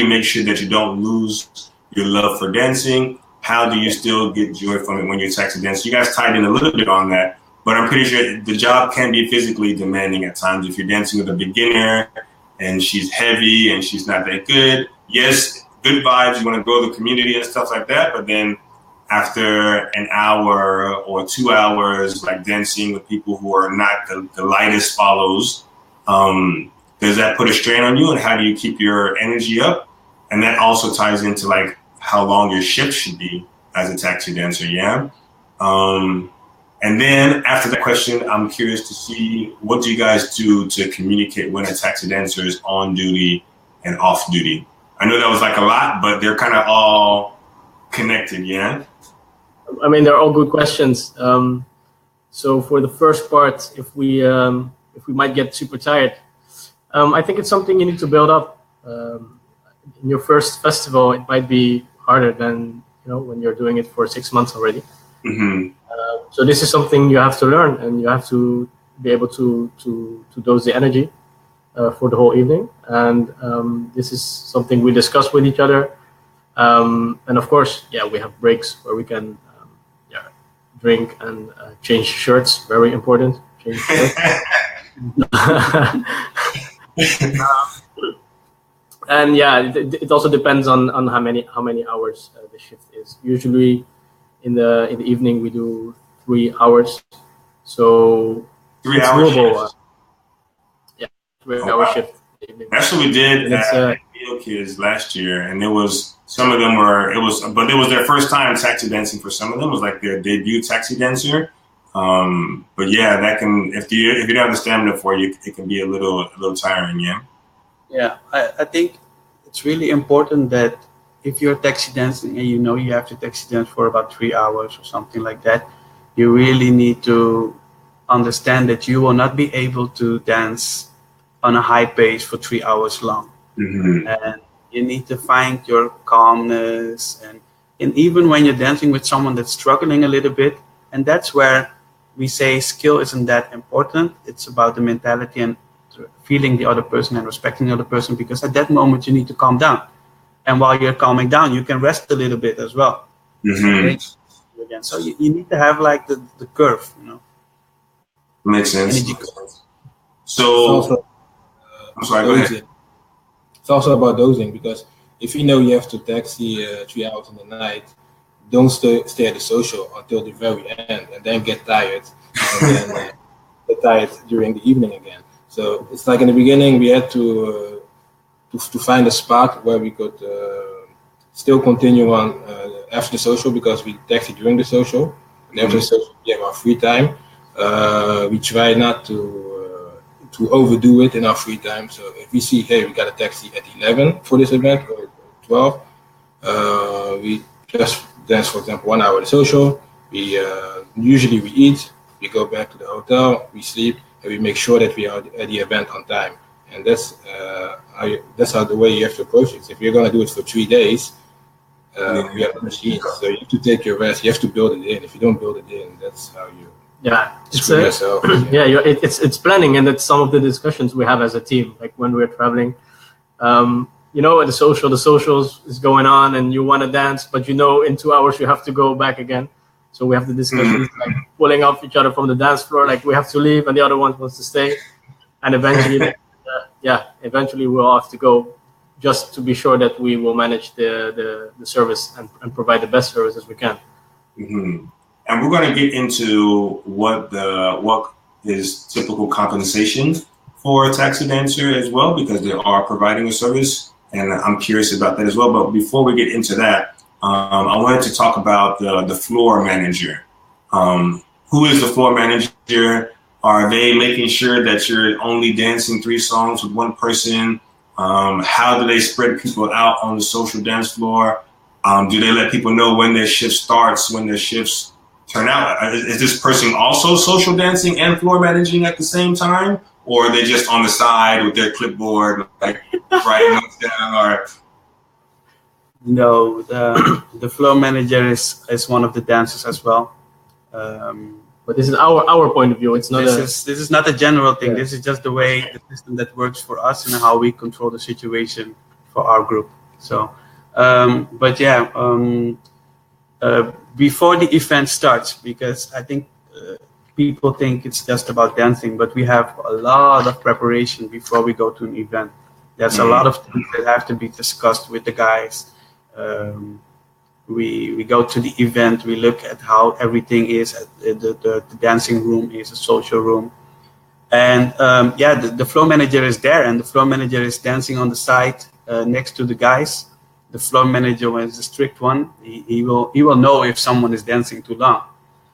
make sure that you don't lose your love for dancing? How do you still get joy from it when you're taxi dancing? You guys tied in a little bit on that, but I'm pretty sure the job can be physically demanding at times. If you're dancing with a beginner and she's heavy and she's not that good, yes, good vibes, you want to grow the community and stuff like that, but then after an hour or 2 hours, like dancing with people who are not the lightest follows, does that put a strain on you? And how do you keep your energy up? And that also ties into like how long your shift should be as a taxi dancer, yeah? And then after that question, I'm curious to see, what do you guys do to communicate when a taxi dancer is on duty and off duty? I know that was like a lot, but they're kind of all connected, yeah? I mean, they're all good questions. So for the first part, if we might get super tired, I think it's something you need to build up. In your first festival, it might be harder than when you're doing it for 6 months already. So this is something you have to learn, and you have to be able to dose the energy for the whole evening. And this is something we discuss with each other. And of course, we have breaks where we can drink and change shirts. Very important. Change shirts. And it also depends on how many hours the shift is. Usually, in the evening we do 3 hours. So 3 hours. Doable. 3-hour shift. That's what we did at Up Your Kiz last year, and some of them but it was their first time taxi dancing. For some of them, it was like their debut taxi dancer. But yeah, that can, if you don't have the stamina for it, it can be a little tiring. Yeah. Yeah, I think it's really important that if you're taxi dancing and you have to taxi dance for about 3 hours or something like that, you really need to understand that you will not be able to dance on a high pace for 3 hours long. And you need to find your calmness, and even when you're dancing with someone that's struggling a little bit, and that's where we say skill isn't that important. It's about the mentality and feeling the other person and respecting the other person, because at that moment you need to calm down. And while you're calming down, you can rest a little bit as well. So you need to have like the curve, Makes sense. Energy curve. So, I'm sorry, go ahead. It's also about dosing, because if you have to taxi 3 hours in the night, don't stay at the social until the very end, and then get tired, and then get tired during the evening again. So it's like in the beginning we had to find a spot where we could still continue on after the social, because we taxi during the social, and after the social we have our free time. We try not to overdo it in our free time. So if we see, hey, we got a taxi at 11 for this event, or 12, we just dance, for example, 1 hour at the social. We usually we eat, we go back to the hotel, we sleep, and we make sure that we are at the event on time. And that's how the way you have to approach it. If you're going to do it for 3 days, we have a machine, so you have to take your rest. You have to build it in. If you don't build it in, that's how you Yeah, it's Screw yourself. yeah, it's planning, and it's some of the discussions we have as a team, like when we're traveling. You know, the socials is going on, and you want to dance, but you know, in 2 hours you have to go back again. So we have the discussions, like pulling off each other from the dance floor, like we have to leave, and the other one wants to stay, and eventually, eventually we'll have to go, just to be sure that we will manage the service and provide the best service as we can. Mm-hmm. And we're going to get into what is typical compensation for a taxi dancer as well, because they are providing a service, and I'm curious about that as well. But before we get into that, I wanted to talk about the floor manager. Who is the floor manager? Are they making sure that you're only dancing 3 songs with one person? How do they spread people out on the social dance floor? Do they let people know when their shift starts, when their shifts turn out? Is this person also social dancing and floor managing at the same time? Or are they just on the side with their clipboard, like writing notes down? Or No, the floor manager is one of the dancers as well. But this is our point of view. It's not this is not a general thing. Yeah. This is just the way the system that works for us and how we control the situation for our group. So, but yeah, before the event starts, because I think people think it's just about dancing, but we have a lot of preparation before we go to an event. There's a lot of things that have to be discussed with the guys. We go to the event, we look at how everything is, the dancing room is a social room. And the floor manager is there, and the floor manager is dancing on the side next to the guys. The floor manager is a strict one. He will know if someone is dancing too long.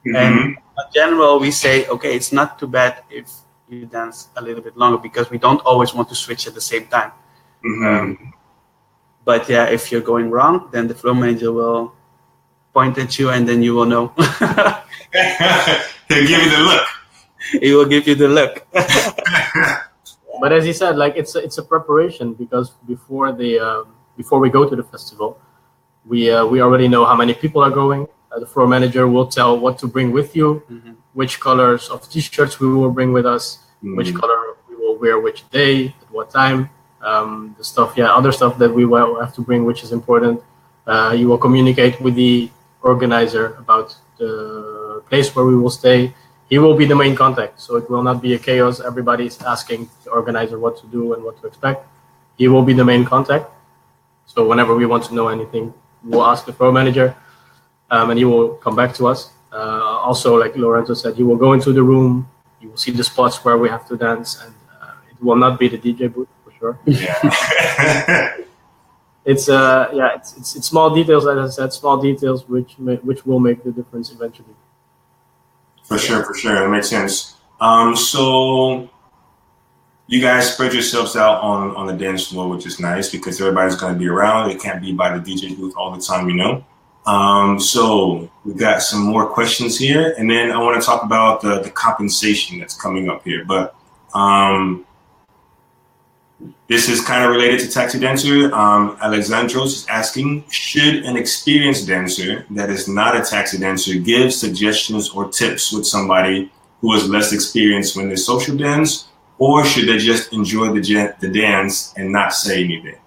Mm-hmm. And in general, we say, okay, it's not too bad if you dance a little bit longer, because we don't always want to switch at the same time. Mm-hmm. But yeah, if you're going wrong, then the floor manager will point at you, and then you will know. He'll give you the look. He will give you the look. But as he said, like it's a preparation, because before we go to the festival, we already know how many people are going. The floor manager will tell what to bring with you, which colors of t-shirts we will bring with us, which color we will wear which day, at what time. The stuff, other stuff that we will have to bring, which is important. You will communicate with the organizer about the place where we will stay. He will be the main contact, so it will not be a chaos. Everybody's asking the organizer what to do and what to expect. He will be the main contact. So whenever we want to know anything, we'll ask the floor manager, and he will come back to us. Also, like Lorenzo said, he will go into the room. You will see the spots where we have to dance, and it will not be the DJ booth. Sure. Yeah. It's small details, as I said, small details which will make the difference eventually. For sure, that makes sense. So you guys spread yourselves out on the dance floor, which is nice because everybody's going to be around. It can't be by the DJ booth all the time, you know. So we got some more questions here, and then I want to talk about the compensation that's coming up here, but. This is kind of related to taxi dancer. Alexandros is asking, should an experienced dancer that is not a taxi dancer give suggestions or tips with somebody who is less experienced when they social dance, or should they just enjoy the dance and not say anything?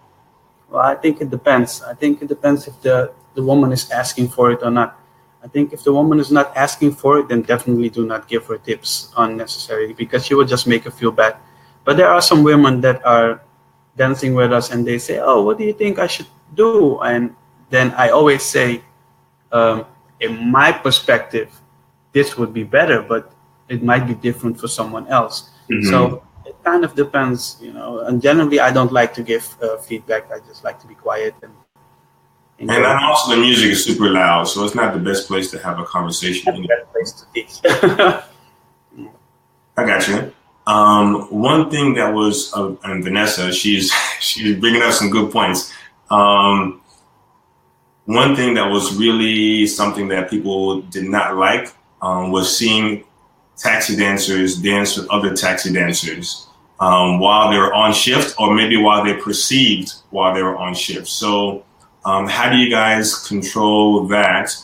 Well, I think it depends. I think it depends if the woman is asking for it or not. I think if the woman is not asking for it, then definitely do not give her tips unnecessarily, because you will just make her feel bad. But there are some women that are dancing with us and they say, oh, what do you think I should do? And then I always say, in my perspective, this would be better, but it might be different for someone else. Mm-hmm. So it kind of depends, you know. And generally, I don't like to give feedback. I just like to be quiet. And also the music is super loud, so it's not the best place to have a conversation. Not the best place to teach. I got you. One thing that was, and Vanessa, she's bringing up some good points. One thing that was really something that people did not like was seeing taxi dancers dance with other taxi dancers while they were on shift, or maybe while they perceived while they were on shift. So how do you guys control that?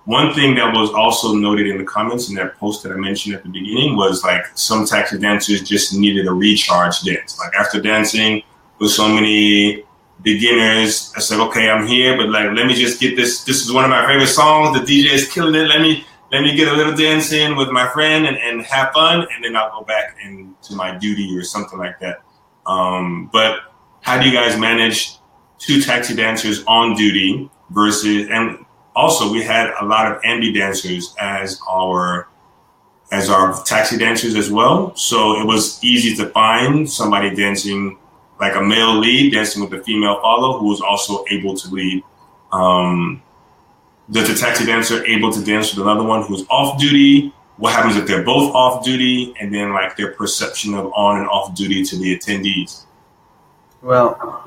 One thing that was also noted in the comments in that post that I mentioned at the beginning was like some taxi dancers just needed a recharge dance. Like after dancing with so many beginners, I said, okay, I'm here, but like, let me just get this. This is one of my favorite songs. The DJ is killing it. Let me get a little dance in with my friend and have fun, and then I'll go back into my duty or something like that. But how do you guys manage two taxi dancers on duty versus, and also we had a lot of ambi dancers as our taxi dancers as well. So it was easy to find somebody dancing, like a male lead dancing with a female follow who was also able to lead. Does the taxi dancer able to dance with another one who's off duty? What happens if they're both off duty? And then like their perception of on and off duty to the attendees? Well,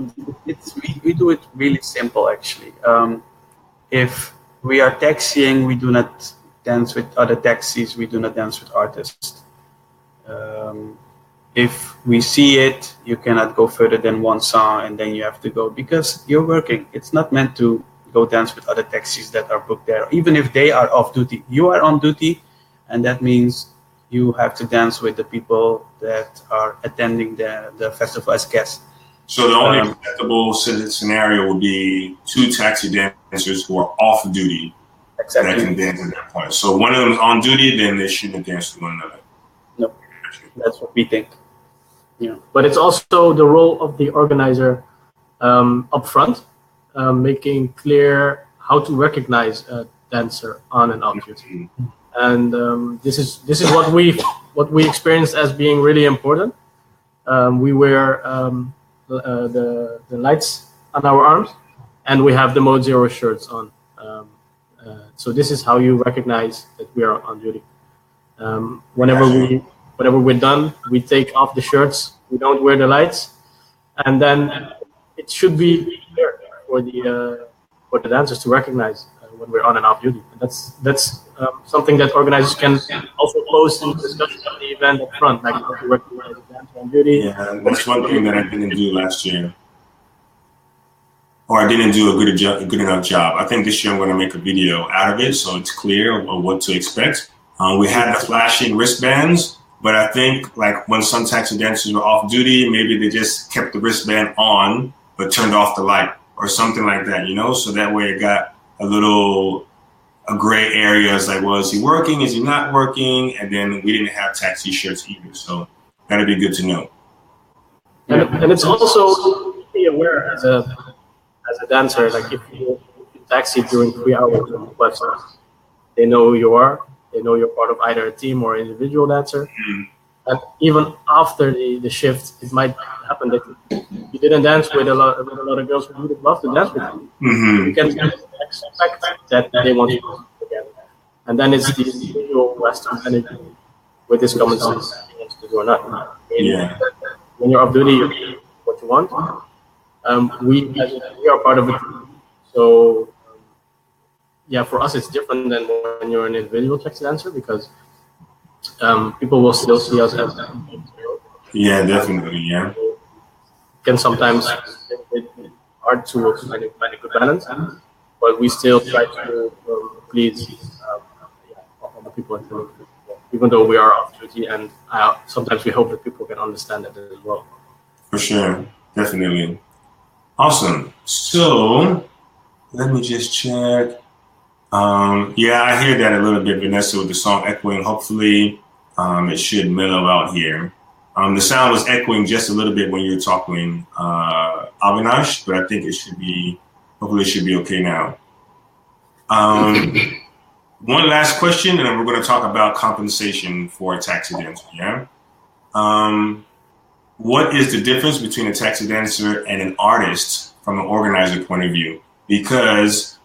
we do it really simple actually. If we are taxiing, we do not dance with other taxis. We do not dance with artists. If we see it, you cannot go further than one song and then you have to go because you're working. It's not meant to go dance with other taxis that are booked there. Even if they are off duty, you are on duty, and that means you have to dance with the people that are attending the festival as guests. So the only acceptable scenario would be two taxi dancers who are off duty that can dance at that point. So one of them is on duty, then they shouldn't dance with one another. No, that's what we think. Yeah, but it's also the role of the organizer up front, making clear how to recognize a dancer on and off duty. And this is what we experienced as being really important. We wear the lights on our arms, and we have the Mode Zero shirts on. So this is how you recognize that we are on duty. Whenever we're done, we take off the shirts. We don't wear the lights, and then it should be clear for the dancers to recognize when we're on and off duty. And that's something that organizers can also close in the discussion of the event up front, like how to recognize the dancer on duty. Yeah, that's one thing that I didn't do last year, or I didn't do a good enough job. I think this year I'm going to make a video out of it so it's clear of what to expect. We had the flashing wristbands. But I think like when some taxi dancers were off duty, maybe they just kept the wristband on, but turned off the light or something like that, you know? So that way it got a gray area. It's like, well, is he working? Is he not working? And then we didn't have taxi shirts either. So that'd be good to know. And it's also be aware as a dancer, like if you taxi during 3 hours on the website, they know who you are. They know you're part of either a team or individual dancer. And even after the shift, it might happen that you didn't dance with a lot of girls who would love to dance with you. You can expect that they want to do it again. And then it's the individual who has to manage with this common sense he wants to do or not. When you're off duty, you do what you want. We are part of a team. So yeah, for us it's different than when you're an individual taxi dancer because people will still see us as yeah, definitely, yeah. It can sometimes be hard to find a good balance, but we still try to please all the people involved, even though we are off duty, and sometimes we hope that people can understand that as well. For sure, definitely. Awesome. So let me just check. Yeah, I hear that a little bit, Vanessa, with the song echoing. Hopefully, it should mellow out here. The sound was echoing just a little bit when you were talking, Avinash, but I think it should be, hopefully it should be okay now. One last question, and then we're going to talk about compensation for a taxi dancer, yeah? What is the difference between a taxi dancer and an artist from an organizer point of view? Because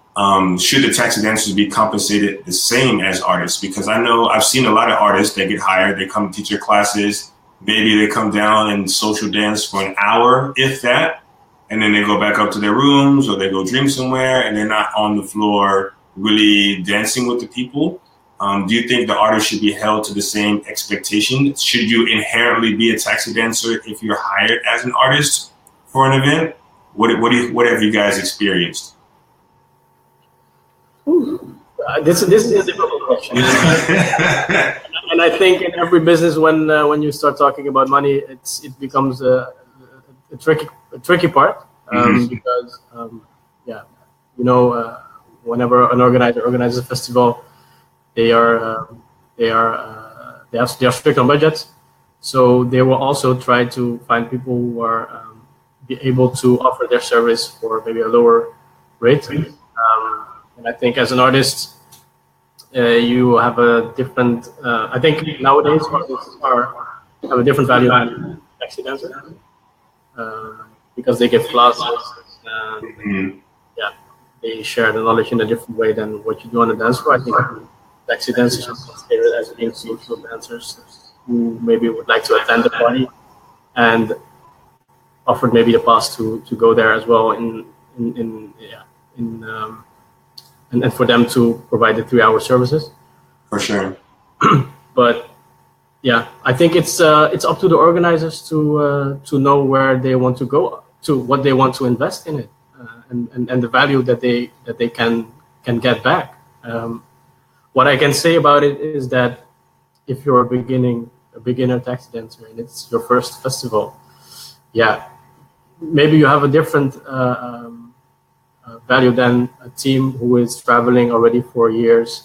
should the taxi dancers be compensated the same as artists? Because I know I've seen a lot of artists that get hired, they come teach your classes, maybe they come down and social dance for an hour, if that, and then they go back up to their rooms or they go drink somewhere and they're not on the floor really dancing with the people. Do you think the artist should be held to the same expectation? Should you inherently be a taxi dancer if you're hired as an artist for an event? What have you guys experienced? This is a difficult question. And I think in every business, when you start talking about money, it becomes a tricky part because whenever an organizer organizes a festival, they are strict on budgets, so they will also try to find people who are be able to offer their service for maybe a lower rate. And I think as an artist, you have a different. I think nowadays artists have a different value than taxi dancers because they give classes and they share the knowledge in a different way than what you do on the dance floor. I think taxi dancers are considered as being social dancers who maybe would like to attend the party and offered maybe the pass to go there as well and for them to provide the 3-hour services. For sure. But yeah, I think it's up to the organizers to know where they want to go, to what they want to invest in it, and the value that they can get back. What I can say about it is that if you're a beginner taxi dancer and it's your first festival, maybe you have a different value than a team who is traveling already for years,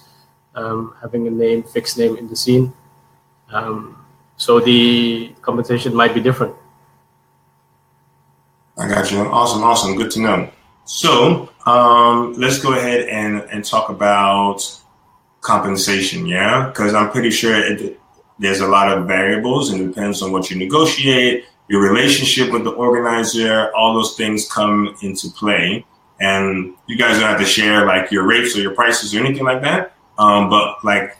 having a fixed name in the scene. So the compensation might be different. I got you. Awesome. Good to know. So let's go ahead and talk about compensation, yeah? Because I'm pretty sure there's a lot of variables and it depends on what you negotiate, your relationship with the organizer, all those things come into play. And you guys don't have to share like your rates or your prices or anything like that. But like,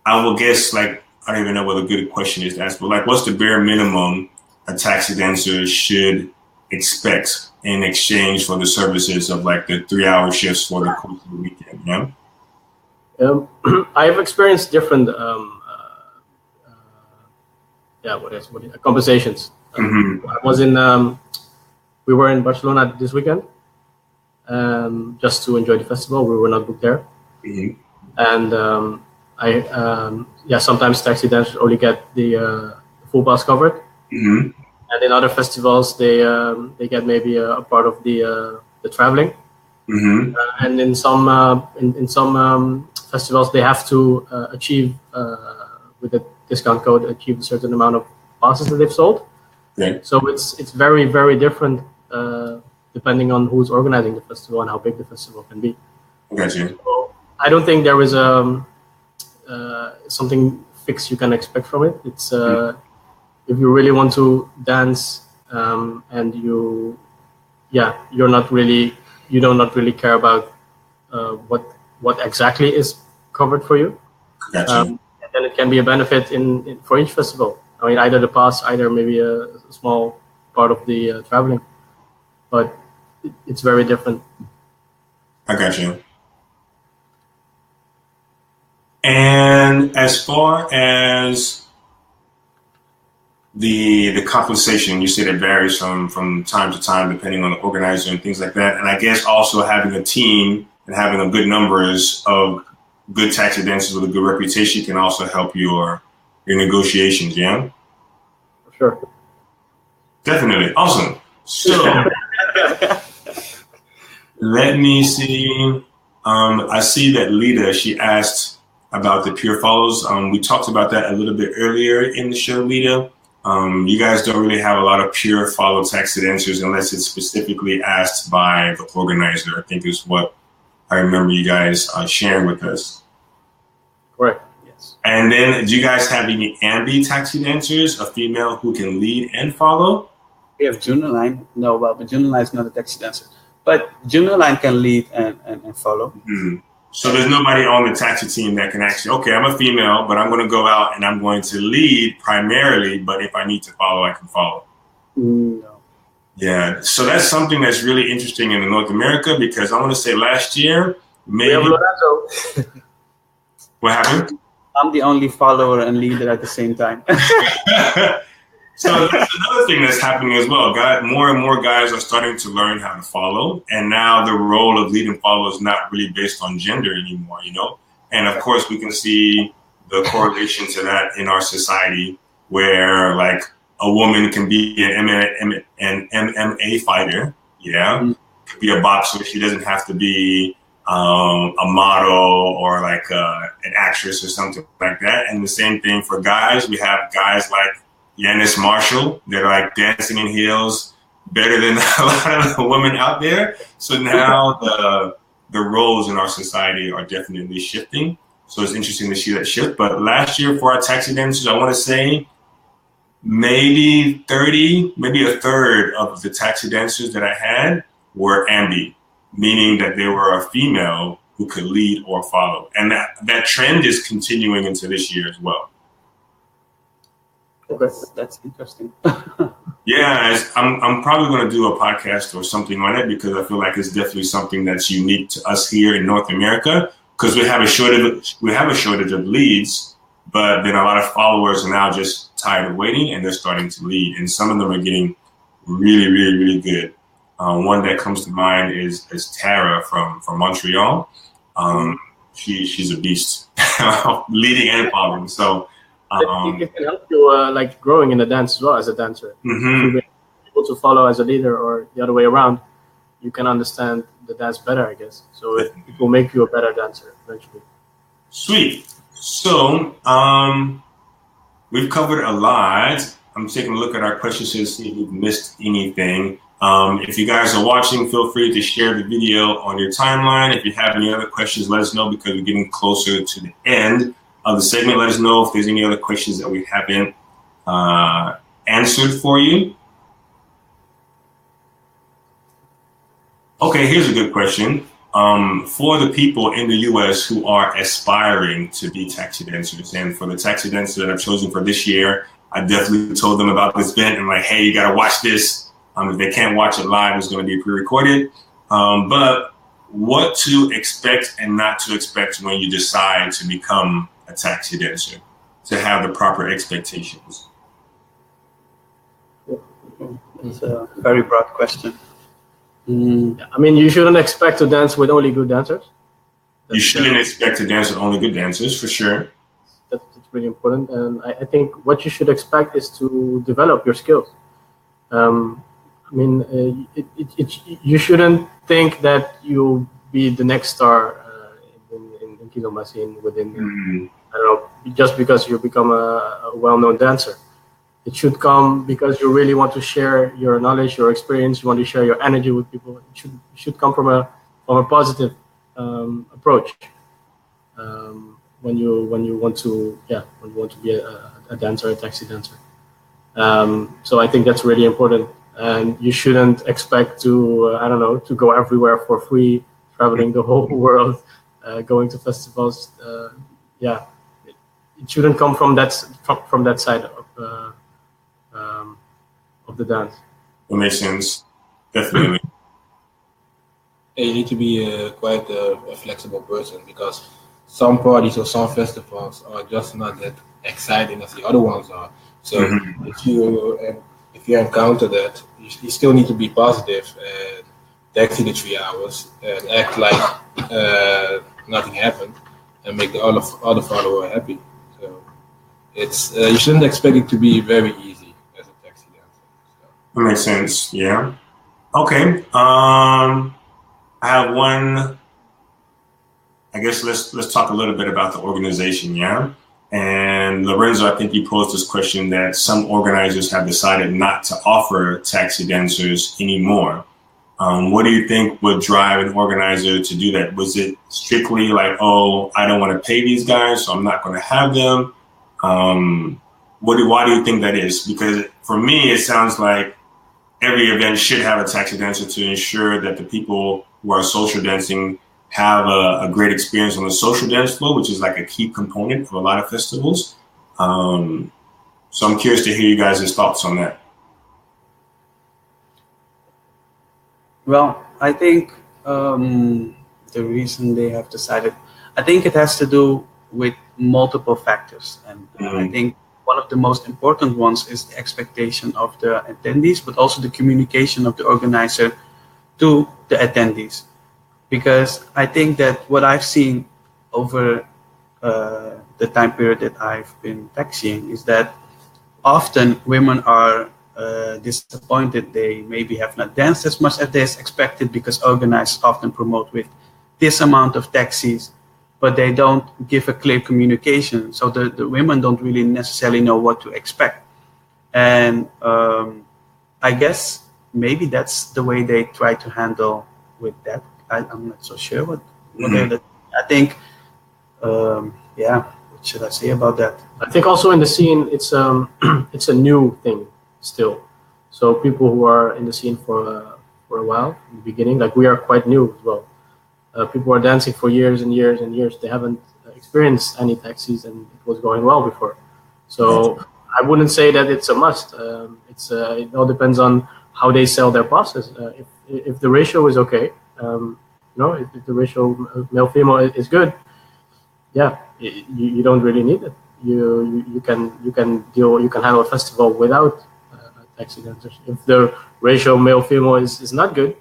I will guess, like, I don't even know what a good question is to ask, but like, what's the bare minimum a taxi dancer should expect in exchange for the services of like the 3-hour shifts for the course of the weekend? Yeah. I have experienced different compensations. I was we were in Barcelona this weekend just to enjoy the festival. We were not booked there. And sometimes taxi dancers only get the full pass covered. And in other festivals, they get maybe a part of the traveling. And in some festivals, they have to achieve with the discount code achieve a certain amount of passes that they've sold. Okay. So it's very, very different depending on who's organizing the festival and how big the festival can be. Gotcha. So I don't think there is something fixed you can expect from it. It's if you really want to dance and you do not really care about what exactly is covered for you. Gotcha. Then it can be a benefit for each festival. I mean, either the pass, either maybe a small part of the traveling, but it's very different. I got you. And as far as the compensation, you said it varies from time to time depending on the organizer and things like that. And I guess also having a team and having a good numbers of good taxi dancers with a good reputation can also help your negotiations, yeah? Sure. Definitely. Awesome. So let me see. I see that Lita, she asked about the pure follows. We talked about that a little bit earlier in the show, Lita. You guys don't really have a lot of pure follow taxi dancers unless it's specifically asked by the organizer, I think is what I remember you guys sharing with us. Correct. Yes. And then do you guys have any ambi taxi dancers, a female who can lead and follow? We have Junoline. No, well, but Junoline is not a taxi dancer. But Junoline can lead and follow. Mm-hmm. So there's nobody on the taxi team that can actually, okay, I'm a female, but I'm going to go out and I'm going to lead primarily, but if I need to follow, I can follow. No. Yeah, so that's something that's really interesting in North America because I want to say last year, maybe. We have Lorenzo. What happened? I'm the only follower and leader at the same time. So that's another thing that's happening as well. More and more guys are starting to learn how to follow, and now the role of lead and follow is not really based on gender anymore, you know. And of course, we can see the correlation to that in our society, where like a woman can be an MMA fighter, yeah, could be a boxer. She doesn't have to be a model or like an actress or something like that. And the same thing for guys. We have guys like Yanis Marshall. They're like dancing in heels better than a lot of the women out there. So now the roles in our society are definitely shifting. So it's interesting to see that shift. But last year for our taxi dancers, I want to say maybe a third of the taxi dancers that I had were ambi, meaning that they were a female who could lead or follow. And that trend is continuing into this year as well. Okay, that's interesting. Yeah, I'm probably going to do a podcast or something on it because I feel like it's definitely something that's unique to us here in North America because we have a shortage of leads, but then a lot of followers are now just tired of waiting and they're starting to lead, and some of them are getting really, really, really good. One that comes to mind is Tara from Montreal. She's a beast, leading and following. So. I think it can help you like growing in the dance as well as a dancer. Mm-hmm. If you're able to follow as a leader or the other way around, you can understand the dance better, I guess. So it will make you a better dancer eventually. Sweet. So we've covered a lot. I'm taking a look at our questions to see if we've missed anything. If you guys are watching, feel free to share the video on your timeline. If you have any other questions, let us know because we're getting closer to the end of the segment. Let us know if there's any other questions that we haven't answered for you. Okay, here's a good question. For the people in the U.S. who are aspiring to be taxi dancers, and for the taxi dancers that I've chosen for this year, I definitely told them about this event and like, hey, you got to watch this. If they can't watch it live, it's going to be pre-recorded. But what to expect and not to expect when you decide to become a taxi dancer, to have the proper expectations? It's a very broad question. I mean, you shouldn't expect to dance with only good dancers. You shouldn't expect to dance with only good dancers, for sure. That's really important. And I think what you should expect is to develop your skills. I mean, you shouldn't think that you'll be the next star in Kizomba scene within, I don't know, just because you become a well-known dancer. It should come because you really want to share your knowledge, your experience. You want to share your energy with people. It should come from a positive approach. When you want to be a dancer, a taxi dancer. So I think that's really important. And you shouldn't expect to to go everywhere for free, traveling the whole world, going to festivals. It shouldn't come from that side of the dance. That makes sense. Definitely. You need to be quite a flexible person because some parties or some festivals are just not that exciting as the other ones are. So if you encounter that, you still need to be positive and taxi the 3 hours and act like nothing happened and make the other follower happy. So it's you shouldn't expect it to be very easy as a taxi dancer. So. That makes sense. Yeah. Okay. I have one. I guess let's talk a little bit about the organization. Yeah. And Lorenzo, I think you posed this question that some organizers have decided not to offer taxi dancers anymore. What do you think would drive an organizer to do that? Was it strictly like, oh, I don't want to pay these guys, so I'm not going to have them? Why do you think that is? Because for me, it sounds like every event should have a taxi dancer to ensure that the people who are social dancing have a great experience on the social dance floor, which is like a key component of a lot of festivals. So I'm curious to hear you guys' thoughts on that. Well, I think the reason they have decided, I think it has to do with multiple factors. And I think one of the most important ones is the expectation of the attendees, but also the communication of the organizer to the attendees. Because I think that what I've seen over the time period that I've been taxiing is that often women are disappointed. They maybe have not danced as much as they expected because organizers often promote with this amount of taxis, but they don't give a clear communication. So the women don't really necessarily know what to expect. And I guess maybe that's the way they try to handle with that. I'm not so sure what I think. Yeah, what should I say about that? I think also in the scene, it's it's a new thing still. So people who are in the scene for a while, in the beginning, like we are quite new as well. People are dancing for years and years and years. They haven't experienced any taxis, and it was going well before. So I wouldn't say that it's a must. It all depends on how they sell their process. If the ratio is okay, if the ratio male female is good, yeah, you don't really need it. You can have a festival without taxi dancers. If the ratio male female is not good,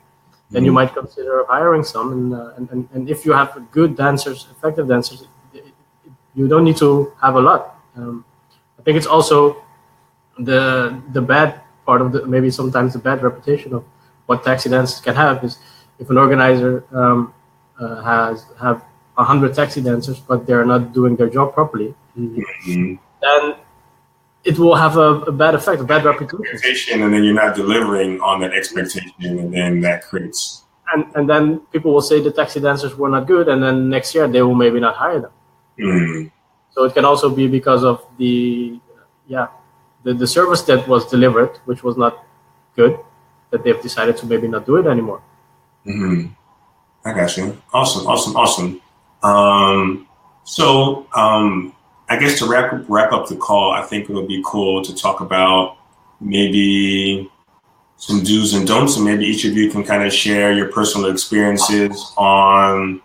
then you might consider hiring some. And if you have good dancers, effective dancers, you don't need to have a lot. I think it's also the bad part of maybe sometimes the bad reputation of what taxi dancers can have is if an organizer have 100 taxi dancers, but they're not doing their job properly, then it will have a bad effect, a bad reputation. And then you're not delivering on that expectation, and then that creates. And then people will say the taxi dancers were not good, and then next year they will maybe not hire them. So it can also be because of the service that was delivered, which was not good, that they've decided to maybe not do it anymore. I got you. Awesome. I guess to wrap up the call, I think it would be cool to talk about maybe some do's and don'ts, and maybe each of you can kind of share your personal experiences on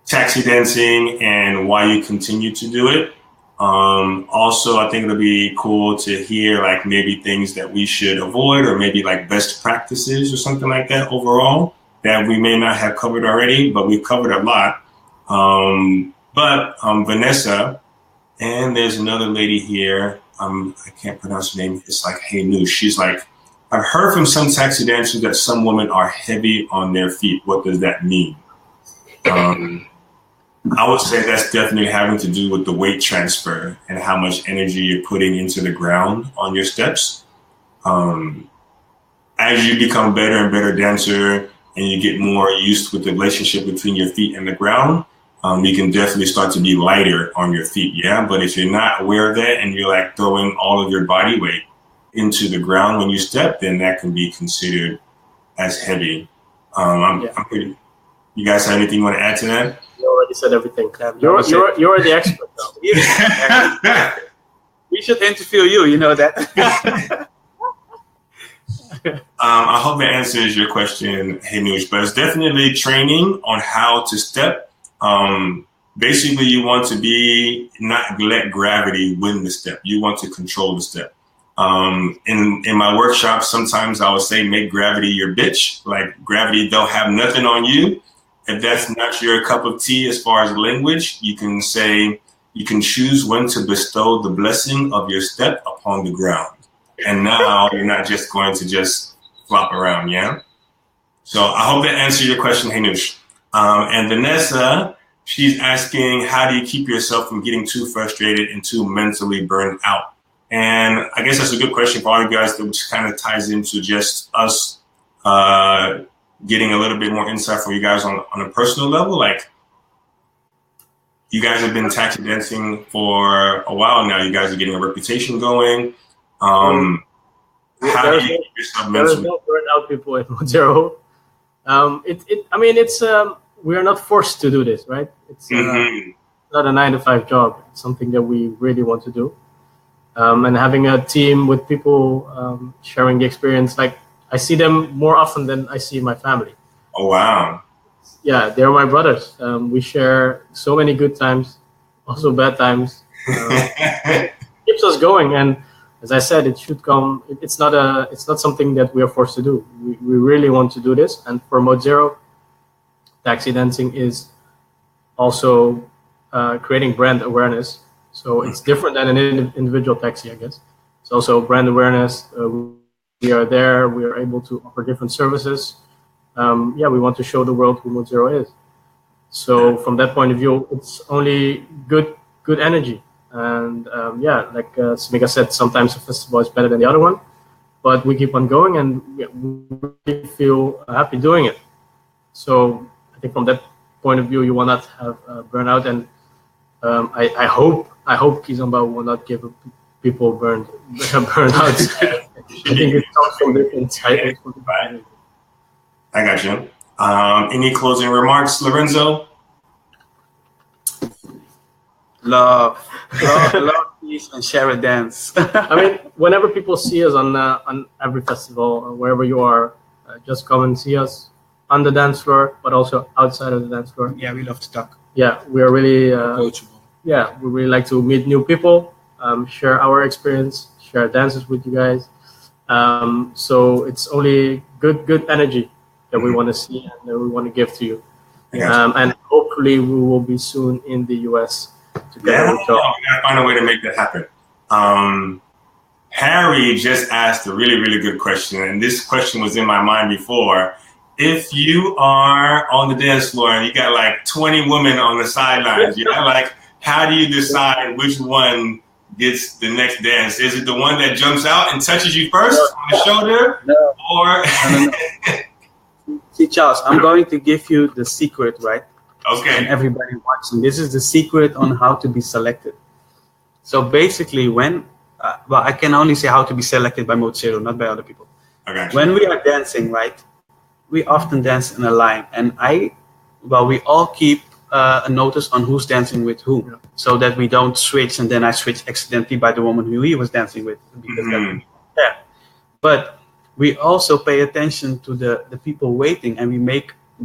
taxi dancing and why you continue to do it. Also, I think it'll be cool to hear like maybe things that we should avoid, or maybe like best practices or something like that overall that we may not have covered already, but we've covered a lot. But Vanessa, and there's another lady here. I can't pronounce her name. It's like Hey Noosh. She's like, I've heard from some taxi dancers that some women are heavy on their feet. What does that mean? I would say that's definitely having to do with the weight transfer and how much energy you're putting into the ground on your steps. As you become better and better dancer and you get more used with the relationship between your feet and the ground, you can definitely start to be lighter on your feet, yeah? But if you're not aware of that and you're like throwing all of your body weight into the ground when you step, then that can be considered as heavy. You guys have anything you want to add to that? You already said everything. You're the expert, though. We should interview you, you know that. I hope that answers your question, Hanush, but it's definitely training on how to step. Basically, you want to not let gravity win the step. You want to control the step. In my workshops, sometimes I would say, make gravity your bitch. Like gravity don't have nothing on you. If that's not your cup of tea as far as language, you can say, you can choose when to bestow the blessing of your step upon the ground. And now you're not just going to just flop around, yeah? So I hope that answered your question, Hanush. And Vanessa, she's asking, how do you keep yourself from getting too frustrated and too mentally burned out? And I guess that's a good question for all you guys, which kind of ties into just us getting a little bit more insight from you guys on a personal level. Like, you guys have been taxi dancing for a while now. You guys are getting a reputation going. How do you keep yourself mentally? There's no burned out people in Mojero. We are not forced to do this, right? It's not a 9-to-5 job. It's something that we really want to do. And having a team with people sharing the experience, like I see them more often than I see my family. Oh, wow. Yeah, they're my brothers. We share so many good times, also bad times. Keeps us going. And as I said, it should come. It's not something that we are forced to do. We really want to do this. And for Mode Zero, taxi dancing is also creating brand awareness. So it's different than an individual taxi, I guess. It's also brand awareness. We are there. We are able to offer different services. We want to show the world who Mode Zero is. So from that point of view, it's only good energy. And like Smika said, sometimes a festival is better than the other one, but we keep on going, and we feel happy doing it. So I think from that point of view, you will not have burnout, and I hope Kizomba will not give people burnout. I think it comes from different sides. I got you. Any closing remarks, Lorenzo? Love, peace, and share a dance. I mean, whenever people see us on every festival or wherever you are, just come and see us on the dance floor, but also outside of the dance floor. Yeah, we love to talk. Yeah, we are really Coachable. Yeah, we really like to meet new people, share our experience, share dances with you guys. So it's only good energy that we want to see and that we want to give to you. And hopefully we will be soon in the US. Yeah, we gotta find a way to make that happen. Harry just asked a really, really good question, and this question was in my mind before. If you are on the dance floor and you got like 20 women on the sidelines, like, how do you decide which one gets the next dance? Is it the one that jumps out and touches you first on the shoulder? No. Or See, Charles, I'm going to give you the secret, right? Okay. And everybody watching, this is the secret on how to be selected. So basically, when I can only say how to be selected by Mode Zero, not by other people. Okay. When we are dancing, right, we often dance in a line, and we all keep a notice on who's dancing with whom, so that we don't switch, and then I switch accidentally by the woman who he was dancing with, because But we also pay attention to the people waiting, and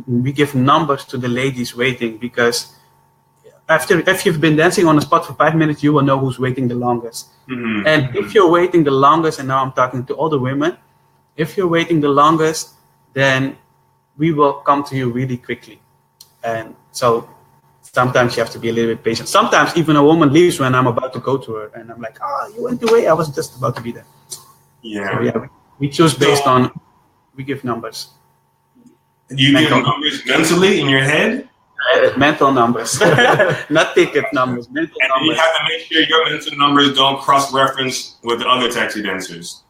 we give numbers to the ladies waiting, because if you've been dancing on a spot for 5 minutes, you will know who's waiting the longest. And if you're waiting the longest, and now I'm talking to all the women, if you're waiting the longest, then we will come to you really quickly. And so sometimes you have to be a little bit patient. Sometimes even a woman leaves when I'm about to go to her, and I'm like, oh, you went away, I was just about to be there. So, we choose based on, we give numbers. You give numbers mentally in your head? Mental numbers, not ticket numbers. Mental and numbers. You have to make sure your mental numbers don't cross-reference with the other taxi dancers.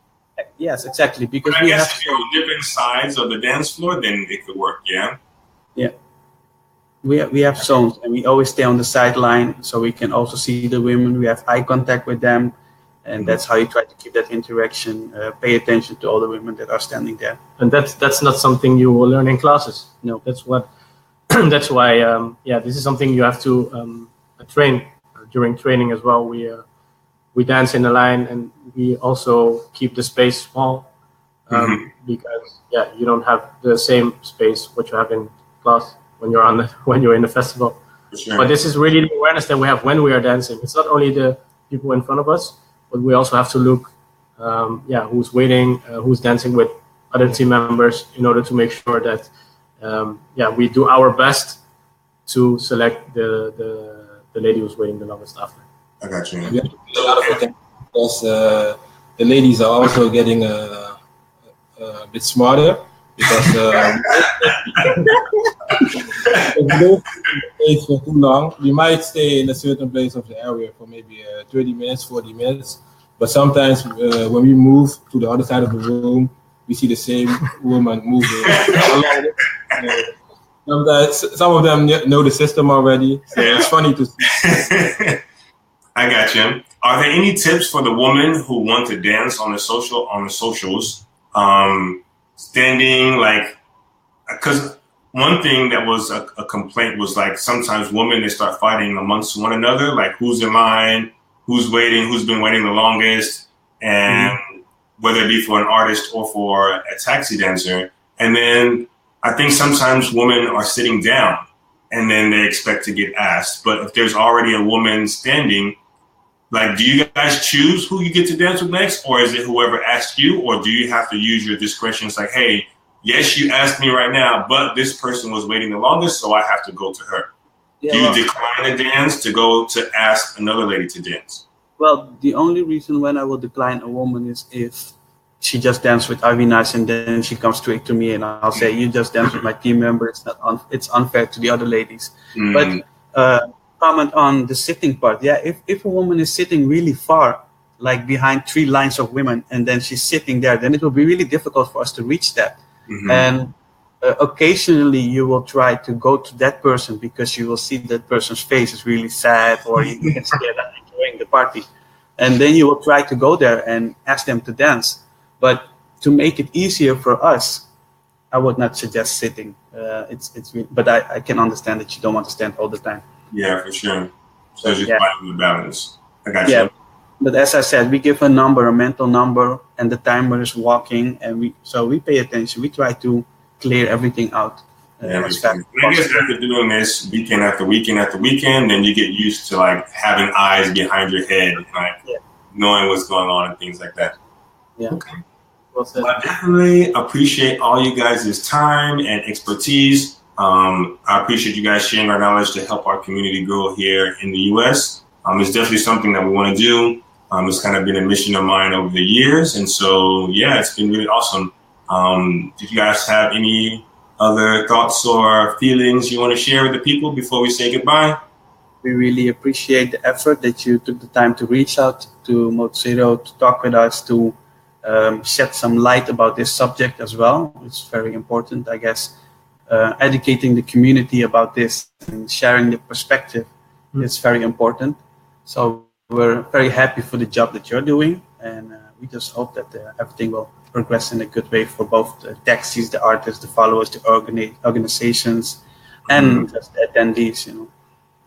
Yes, exactly. Because I guess if you're on different sides of the dance floor, then it could work. Yeah. Yeah. We have zones, and we always stay on the sideline, so we can also see the women. We have eye contact with them, and that's how you try to keep that interaction. Pay attention to all the women that are standing there. And that's not something you will learn in classes. No, that's what. That's why. This is something you have to train during training as well. We dance in a line, and we also keep the space small because you don't have the same space what you have in class when you're in the festival. Sure. But this is really the awareness that we have when we are dancing. It's not only the people in front of us, but we also have to look, who's waiting, who's dancing with other team members, in order to make sure that we do our best to select the lady who's waiting the longest after. I got you. We have to do a lot of attention because the ladies are also getting a bit smarter, because if you don't stay for too long, you might stay in a certain place of the area for maybe 30 minutes, 40 minutes. But sometimes when we move to the other side of the room, we see the same woman moving along. Sometimes some of them know the system already, so it's funny to see. I got you. Are there any tips for the women who want to dance on the socials? Standing, like, because one thing that was a complaint was, like, sometimes women, they start fighting amongst one another, like, who's in line, who's waiting, who's been waiting the longest, and whether it be for an artist or for a taxi dancer. And then I think sometimes women are sitting down and then they expect to get asked. But if there's already a woman standing, Like, do you guys choose who you get to dance with next, or is it whoever asks you, or do you have to use your discretion? It's like, hey, yes, you asked me right now, but this person was waiting the longest, so I have to go to her. Yeah, do you decline a dance to go to ask another lady to dance? Well, the only reason when I will decline a woman is if she just danced with Avinash and then she comes straight to me and I'll say, you just danced with my team member. It's unfair to the other ladies. But comment on the sitting part. Yeah, if a woman is sitting really far, like behind 3 lines of women, and then she's sitting there, then it will be really difficult for us to reach that. And occasionally you will try to go to that person because you will see that person's face is really sad, or you can see that enjoying the party. And then you will try to go there and ask them to dance. But to make it easier for us, I would not suggest sitting. But I can understand that you don't want to stand all the time. Yeah, for sure. So just finding the balance. I got you. Yeah. But as I said, we give a number, a mental number, and the timer is walking, and we pay attention. We try to clear everything out. As fast I guess after doing this weekend after weekend after weekend, then you get used to like having eyes behind your head, like knowing what's going on and things like that. Yeah. Okay. Well, I definitely appreciate all you guys' time and expertise. I appreciate you guys sharing our knowledge to help our community grow here in the U.S. It's definitely something that we want to do. It's kind of been a mission of mine over the years. And so, yeah, it's been really awesome. Did you guys have any other thoughts or feelings you want to share with the people before we say goodbye? We really appreciate the effort that you took the time to reach out to Mode Zero to talk with us, to shed some light about this subject as well. It's very important, I guess. Educating the community about this and sharing the perspective is very important. So we're very happy for the job that you're doing, and we just hope that everything will progress in a good way for both the taxis, the artists, the followers, the organizations, and just the attendees.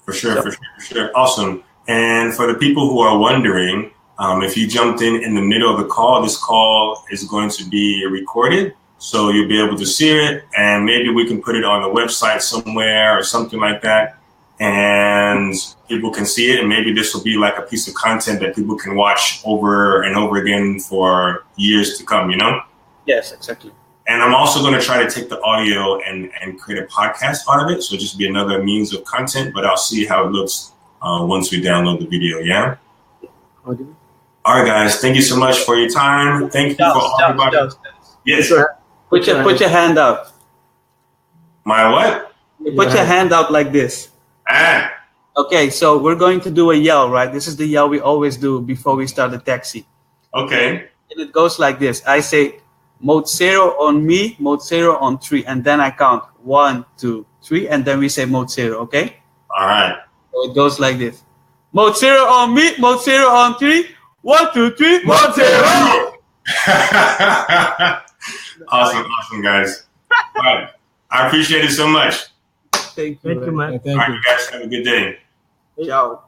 For sure. Awesome. And for the people who are wondering, if you jumped in the middle of the call, this call is going to be recorded. So you'll be able to see it, and maybe we can put it on the website somewhere or something like that, and people can see it. And maybe this will be like a piece of content that people can watch over and over again for years to come, Yes, exactly. And I'm also going to try to take the audio and create a podcast out of it. So just be another means of content, but I'll see how it looks once we download the video. Yeah. Okay. All right, guys. Thank you so much for your time. Thank you for everybody. Yes. Put your hand out. My what? Put your hand out like this. Ah. Okay, so we're going to do a yell, right? This is the yell we always do before we start the taxi. Okay. And it goes like this. I say, Mode Zero on me, Mode Zero on 3, and then I count 1, 2, 3, and then we say Mode Zero, okay? All right. So it goes like this. Mode Zero on me, Mode Zero on 3, 1, 2, 3, Mode Zero! Awesome, guys. All right. I appreciate it so much. Thank you, man. Thank All right, you guys have a good day. Ciao.